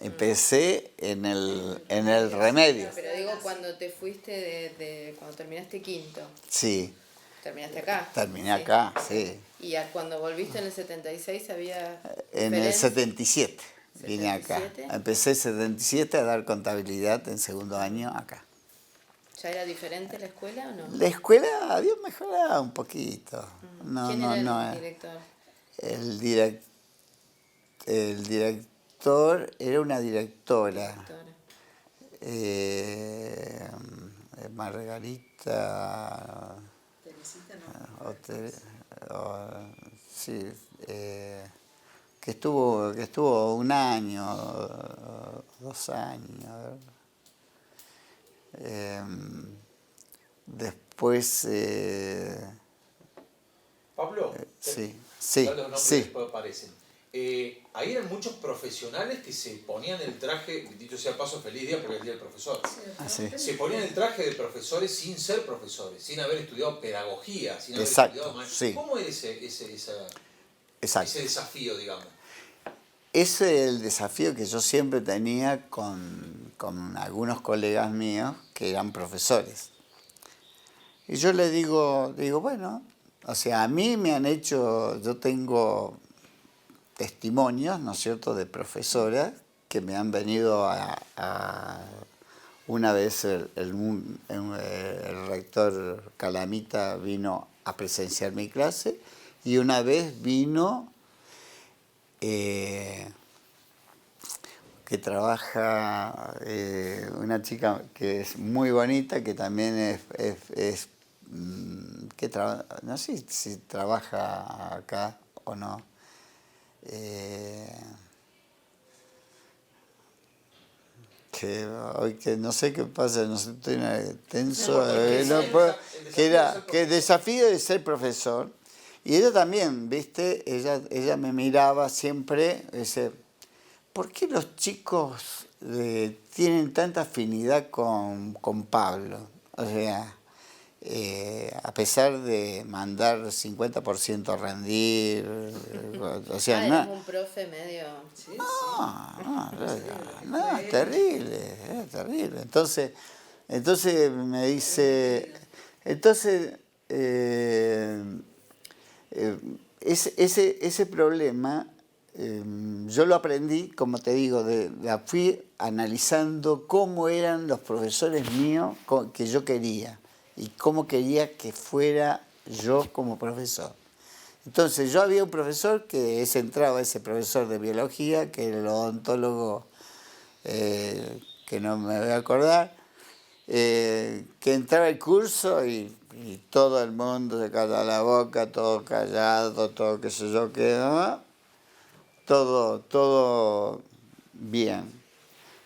Empecé en el Remedio. Pero digo, cuando te fuiste cuando terminaste quinto. Sí. ¿Terminaste acá? Terminé acá, sí. ¿Y cuando volviste en el 76 había...? En el 77 vine acá. Empecé en el 77 a dar contabilidad en segundo año acá. ¿Ya era diferente la escuela o no? La escuela había mejorado un poquito. ¿Quién era el director? El director era una directora. Margarita... sí, que estuvo 1 año, 2 años. Después... Pablo, sí. Aparecen. Ahí eran muchos profesionales que se ponían el traje, dicho sea paso, feliz día porque es el día del profesor. Sí. Se ponían el traje de profesores sin ser profesores, sin haber estudiado pedagogía, sin haber estudiado más. Sí. ¿Cómo era ese desafío, digamos? ese es el desafío que yo siempre tenía con algunos colegas míos que eran profesores. Y yo le digo, bueno, o sea, a mí me han hecho, yo tengo testimonios, ¿no es cierto?, de profesoras que me han venido una vez el rector Calamita vino a presenciar mi clase y una vez vino que trabaja una chica que es muy bonita, que también no sé si trabaja acá o no. Que hoy que no sé qué pasa, no sé, estoy tenso, que el desafío de ser profesor. Y ella también, ¿viste? Ella me miraba siempre, dice, ¿por qué los chicos tienen tanta afinidad con Pablo? O sea, a pesar de mandar 50% a rendir, o sea, eres un profe medio... No, es terrible, es terrible. Entonces me dice, ese problema yo lo aprendí, como te digo, fui analizando cómo eran los profesores míos que yo quería y cómo quería que fuera yo como profesor. Entonces yo había un profesor que entraba, ese profesor de biología, que era el odontólogo, que no me voy a acordar, que entraba al curso y todo el mundo se calla la boca, todo callado, todo qué sé yo qué, ¿no? Todo bien.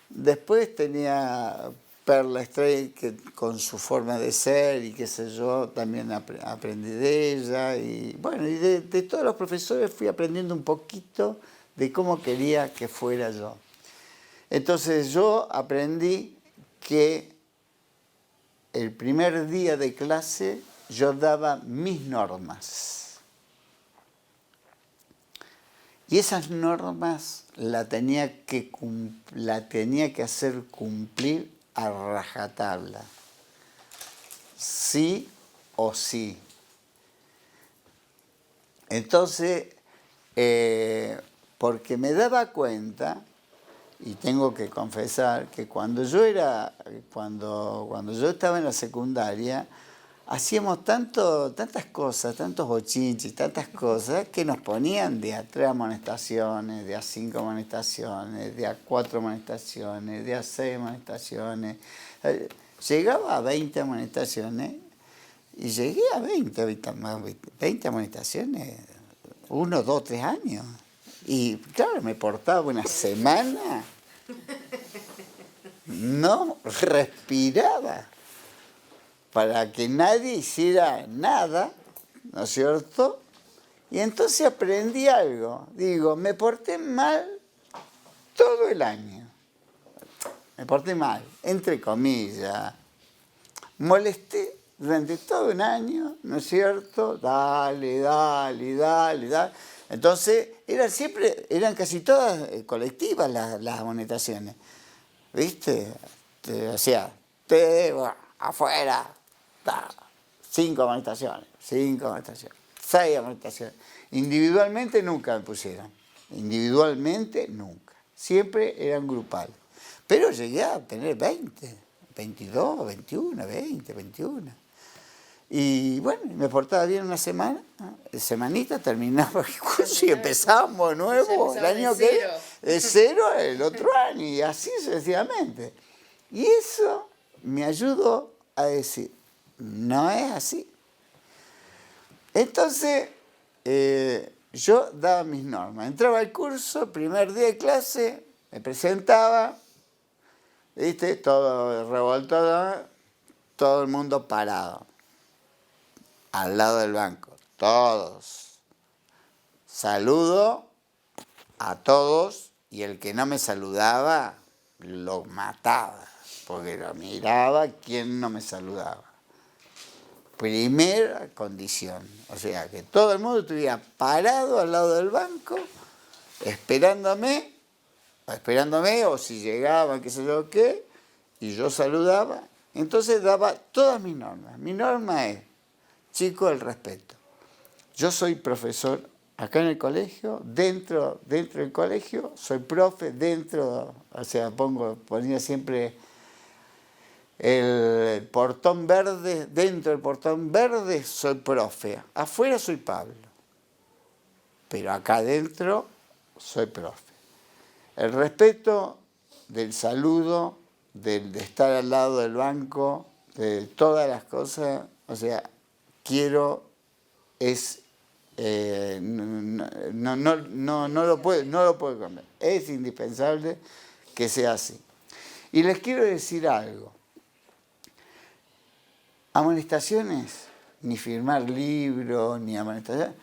Después tenía Perla Estrella, que con su forma de ser y qué sé yo, también aprendí de ella. Y bueno, y de todos los profesores fui aprendiendo un poquito de cómo quería que fuera yo. Entonces yo aprendí que el primer día de clase yo daba mis normas. Y esas normas la tenía que hacer cumplir a rajatabla. Sí o sí. Entonces, porque me daba cuenta, y tengo que confesar, que cuando yo estaba en la secundaria, hacíamos tantas cosas, tantos bochinches, tantas cosas, que nos ponían de a 3 amonestaciones, de a 5 amonestaciones, de a 4 amonestaciones, de a 6 amonestaciones. Llegaba a 20 amonestaciones y llegué a 20 amonestaciones, 1, 2, 3 años. Y claro, me portaba una semana, no respiraba, para que nadie hiciera nada, ¿no es cierto? Y entonces aprendí algo. Digo, me porté mal todo el año. Me porté mal, entre comillas. Molesté durante todo un año, ¿no es cierto? Dale. Entonces, eran casi todas colectivas las amonestaciones. ¿Viste? O sea, afuera. 5 amonestaciones, 6 amonestaciones. Individualmente nunca me pusieron. Individualmente nunca. Siempre eran grupales. Pero llegué a tener 20, 22, 21, 20, 21. Y bueno, me portaba bien una semana, ¿no? Semanita, terminaba el curso y empezábamos de nuevo el año que viene. De cero el otro año y así sucesivamente. Y eso me ayudó a decir, no es así. Entonces, yo daba mis normas. Entraba al curso, primer día de clase, me presentaba, ¿viste? Todo revoltado, todo el mundo parado, al lado del banco, todos. Saludo a todos y el que no me saludaba, lo mataba, porque lo miraba quien no me saludaba. Primera condición, o sea, que todo el mundo estuviera parado al lado del banco esperándome, o si llegaban, qué sé yo qué, y yo saludaba. Entonces daba todas mis normas. Mi norma es, chico, el respeto. Yo soy profesor acá en el colegio, dentro del colegio, soy profe, o sea, ponía siempre el portón verde, dentro del portón verde soy profe, afuera soy Pablo, pero acá adentro soy profe. El respeto del saludo, de estar al lado del banco, de todas las cosas, o sea, no lo puedo cambiar. Es indispensable que sea así. Y les quiero decir algo. Amonestaciones, ni firmar libros, ni amonestaciones.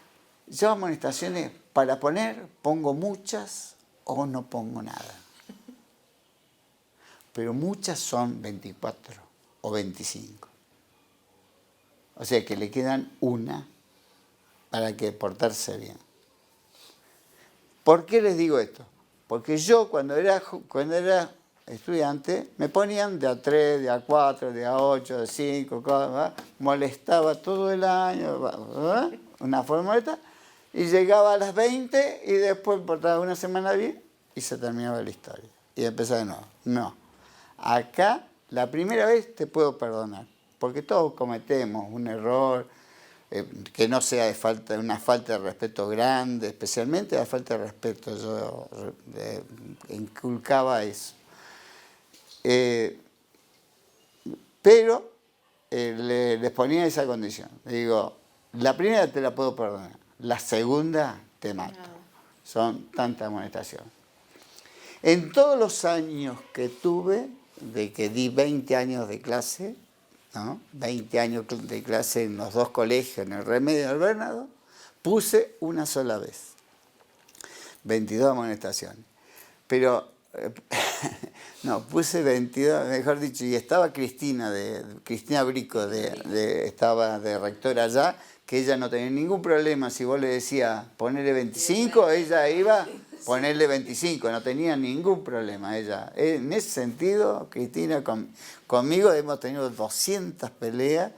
Yo amonestaciones para poner, pongo muchas o no pongo nada. Pero muchas son 24 o 25. O sea que le quedan una para que portarse bien. ¿Por qué les digo esto? Porque yo cuando era estudiante me ponían de A3, de A4, de A8, de 5, molestaba todo el año, una formuleta, y llegaba a las 20 y después portaba una semana bien y se terminaba la historia. Y empezaba de nuevo. No. Acá la primera vez te puedo perdonar, porque todos cometemos un error, que no sea una falta de respeto grande, especialmente la falta de respeto, yo inculcaba eso. Pero les ponía esa condición. Digo, la primera te la puedo perdonar, la segunda te mato. Son tantas amonestaciones. En todos los años que tuve, de que di 20 años de clase, ¿no? 20 años de clase en los dos colegios, en el Remedio y en el Bernardo, puse una sola vez. 22 amonestaciones. Pero, no, puse 22, mejor dicho, y estaba Cristina Brico, estaba de rectora allá, que ella no tenía ningún problema. Si vos le decías ponerle 25, ella iba a ponerle 25, no tenía ningún problema ella. En ese sentido, Cristina, conmigo hemos tenido 200 peleas,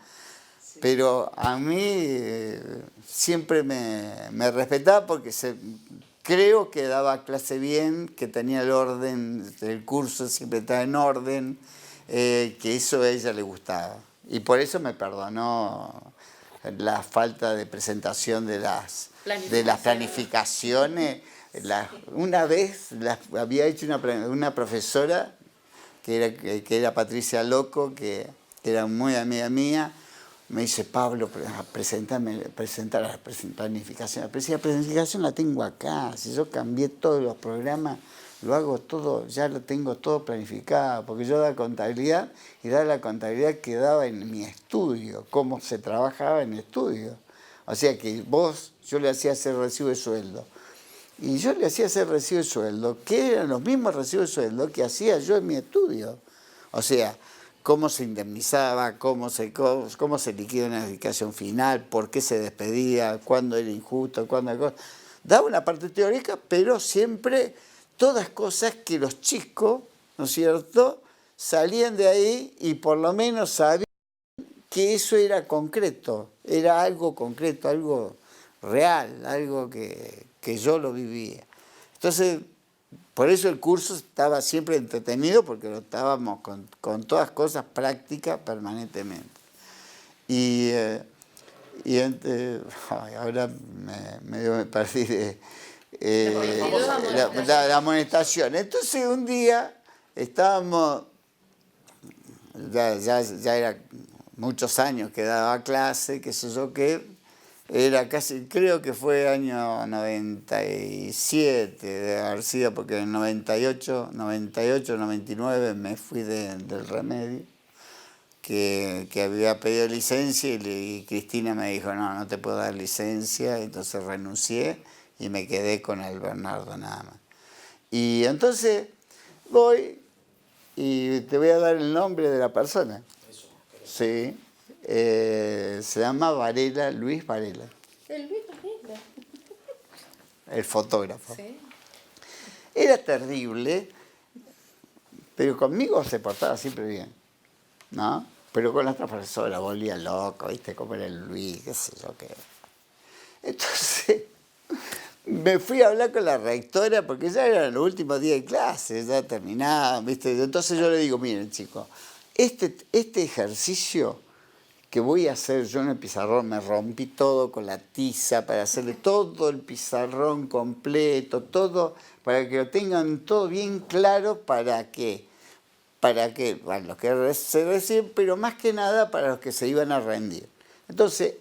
pero a mí siempre me respetaba porque creo que daba clase bien, que tenía el orden, el curso siempre estaba en orden, que eso a ella le gustaba. Y por eso me perdonó la falta de presentación de las planificaciones. Una vez había hecho una profesora que era Patricia Loco, que era muy amiga mía. Me dice, Pablo, presentar la planificación. La planificación la tengo acá. Si yo cambié todos los programas, lo hago todo, ya lo tengo todo planificado. Porque yo daba contabilidad y daba la contabilidad que daba en mi estudio, cómo se trabajaba en estudio. O sea que yo le hacía hacer recibo de sueldo. Y yo le hacía hacer recibo de sueldo, que eran los mismos recibos de sueldo que hacía yo en mi estudio. O sea, cómo se indemnizaba, cómo se liquida una dedicación final, por qué se despedía, cuándo era injusto, cuándo... Daba una parte teórica, pero siempre todas cosas que los chicos, ¿no es cierto?, salían de ahí y por lo menos sabían que eso era concreto, era algo concreto, algo real, algo que yo lo vivía. Entonces, por eso el curso estaba siempre entretenido, porque lo estábamos con todas cosas prácticas permanentemente. Ahora me perdí de la amonestación. Entonces un día estábamos, ya era muchos años que daba clase, qué sé yo qué, era casi, creo que fue año 97 de haber sido, porque en 98, 99 me fui del Remedio, que había pedido licencia y Cristina me dijo, no te puedo dar licencia, entonces renuncié y me quedé con el Bernardo nada más. Y entonces voy y te voy a dar el nombre de la persona. Sí. Se llama Varela, Luis Varela. El Luis Varela. El fotógrafo. Sí. Era terrible, pero conmigo se portaba siempre bien, ¿no? Pero con la otra profesora volvía loco, ¿viste? Como era el Luis, qué sé yo qué. Entonces, me fui a hablar con la rectora porque ya eran los últimos días de clase, ya terminaban, ¿viste? Entonces yo le digo, miren chicos, este ejercicio que voy a hacer yo en el pizarrón, me rompí todo con la tiza para hacerle todo el pizarrón completo, todo, para que lo tengan todo bien claro, ¿para qué? Para que, bueno, los que se reciben, pero más que nada para los que se iban a rendir. Entonces,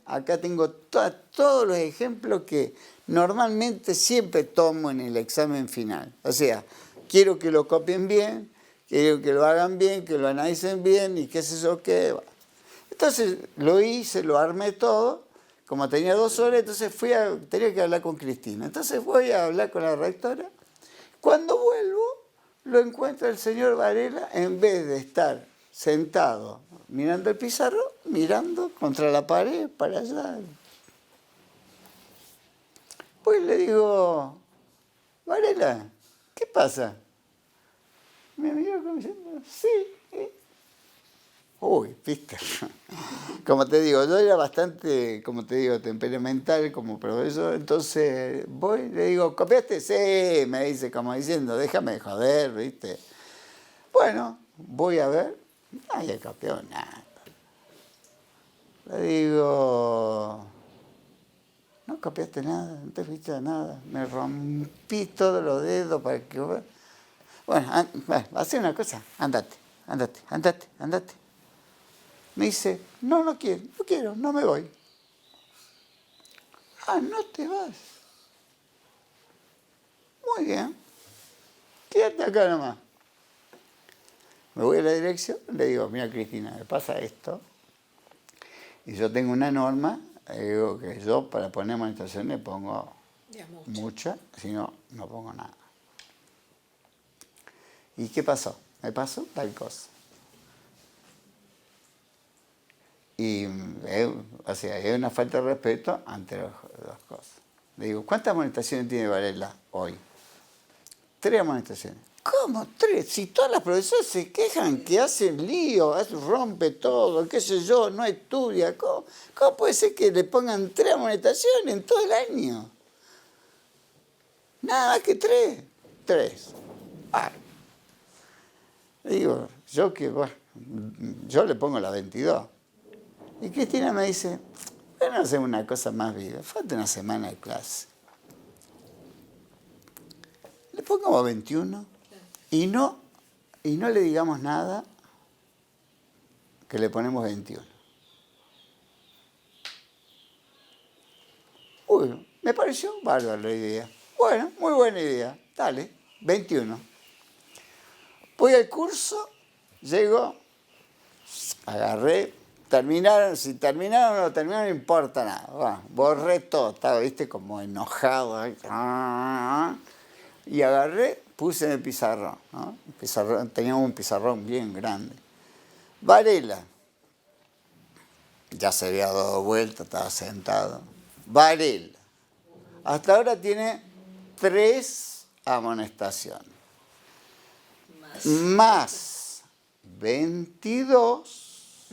acá tengo todos los ejemplos que normalmente siempre tomo en el examen final. O sea, quiero que lo copien bien, quiero que lo hagan bien, que lo analicen bien y qué sé yo qué. Entonces lo hice, lo armé todo, como tenía 2 horas, entonces tenía que hablar con Cristina. Entonces voy a hablar con la rectora. Cuando vuelvo, lo encuentra el señor Varela, en vez de estar sentado mirando el pizarro, mirando contra la pared para allá. Pues le digo, Varela, ¿qué pasa? Me miró como diciendo, sí. Uy, viste. Como te digo, yo era bastante, como te digo, temperamental como profesor, entonces voy y le digo, ¿copiaste? Sí, me dice, como diciendo, déjame de joder, viste. Bueno, voy a ver, nadie copió nada. Le digo, no copiaste nada, no te fuiste nada, me rompí todos los dedos para que... Bueno, haz una cosa, andate. Me dice, no quiero, no me voy. Ah, no te vas. Muy bien, quédate acá nomás. Me voy a la dirección, le digo, mira Cristina, me pasa esto. Y yo tengo una norma, digo que yo para poner amonestaciones pongo mucha, si no, no pongo nada. ¿Y qué pasó? Me pasó tal cosa. Y o sea, es una falta de respeto ante las cosas. Le digo, ¿cuántas amonestaciones tiene Varela hoy? 3 amonestaciones. ¿Cómo 3? Si todas las profesoras se quejan que hacen lío, rompe todo, qué sé yo, no estudia. ¿Cómo puede ser que le pongan 3 amonestaciones en todo el año? Nada más que 3. 3. Ah. Digo, yo le pongo la 22. Y Cristina me dice, bueno, hacemos una cosa más viva, falta una semana de clase. Le pongamos 21 y no le digamos nada que le ponemos 21. Uy, me pareció bárbara la idea. Bueno, muy buena idea, dale, 21. Voy al curso, llego, agarré, si terminaron o no terminaron, no importa nada. Bueno, borré todo, estaba, viste, como enojado. Y agarré, puse en el pizarrón, ¿no? Teníamos un pizarrón bien grande. Varela, ya se había dado vuelta, estaba sentado. Varela, hasta ahora tiene 3 amonestaciones. Más 22,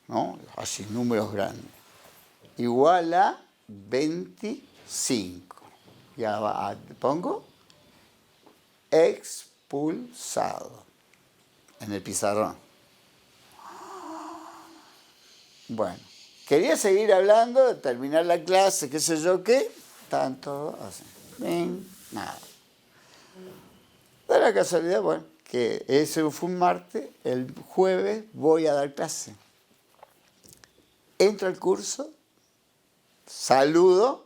¿no? Así, números grandes. Igual a 25. Ya va, pongo expulsado en el pizarrón. Bueno, quería seguir hablando, terminar la clase, qué sé yo qué. Tanto así. Bien, nada. Da la casualidad, bueno, que ese fue un martes, el jueves voy a dar clase. Entro al curso, saludo.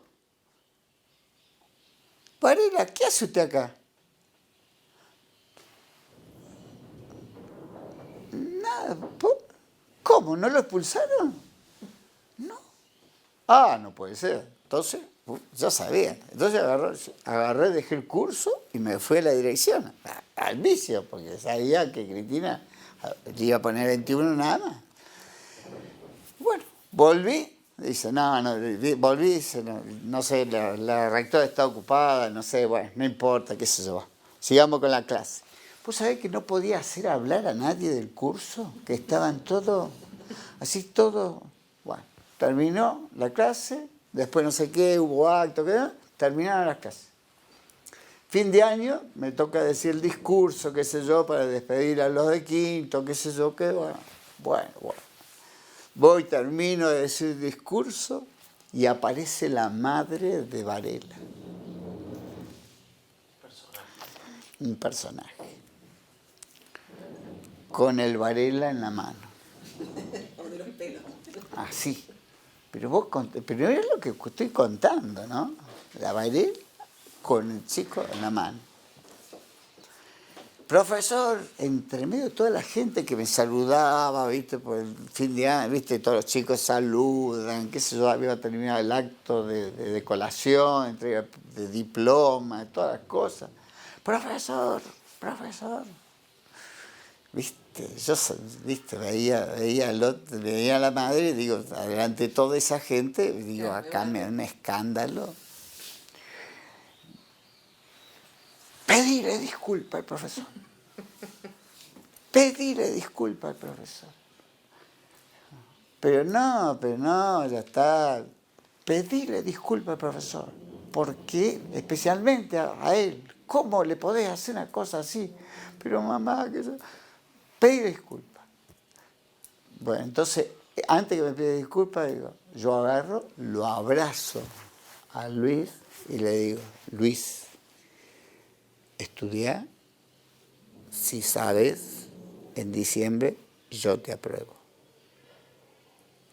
Varela, ¿qué hace usted acá? Nada. ¿Cómo? ¿No lo expulsaron? No. Ah, no puede ser. Entonces, yo sabía. Entonces agarré, dejé el curso y me fui a la dirección, al vicio, porque sabía que Cristina le iba a poner 21 nada más. Bueno, volví, Dice, no, volví, dice, no sé, la rectora está ocupada, no sé, bueno, no importa, qué sé yo. Sigamos con la clase. ¿Vos sabés que no podía hacer hablar a nadie del curso? Que estaban todos, así todos. Bueno, terminó la clase, después no sé qué, hubo acto, ¿qué? Terminaron las clases. Fin de año, me toca decir el discurso, qué sé yo, para despedir a los de quinto, qué sé yo, qué, bueno. Voy, termino de decir el discurso y aparece la madre de Varela. Un personaje. Con el Varela en la mano. O de los pelos. Así. Pero es lo que estoy contando, ¿no? La Varela con el chico en la mano. Profesor, entre medio de toda la gente que me saludaba, viste, por el fin de año, viste, todos los chicos saludan, qué sé yo, había terminado el acto de colación, entrega de diploma, todas las cosas. Profesor, viste, yo viste, veía a la madre y digo, adelante de toda esa gente, digo, acá me da un escándalo. Pedirle disculpa al profesor. Pedirle disculpa al profesor. Pero no, ya está. Pedirle disculpa al profesor. Porque, especialmente a él, ¿cómo le podés hacer una cosa así? Pero mamá, pedirle disculpa. Bueno, entonces, antes que me pida disculpa, digo, yo agarro, lo abrazo a Luis y le digo, Luis, estudiá, si sabes, en diciembre yo te apruebo.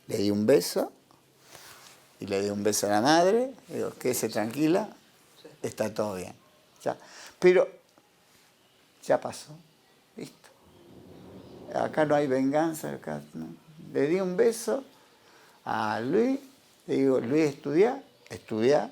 Le di un beso y le di un beso a la madre, digo, quédese tranquila, está todo bien. Ya. Pero ya pasó, listo. Acá no hay venganza, acá no. Le di un beso a Luis, le digo, Luis, estudiá,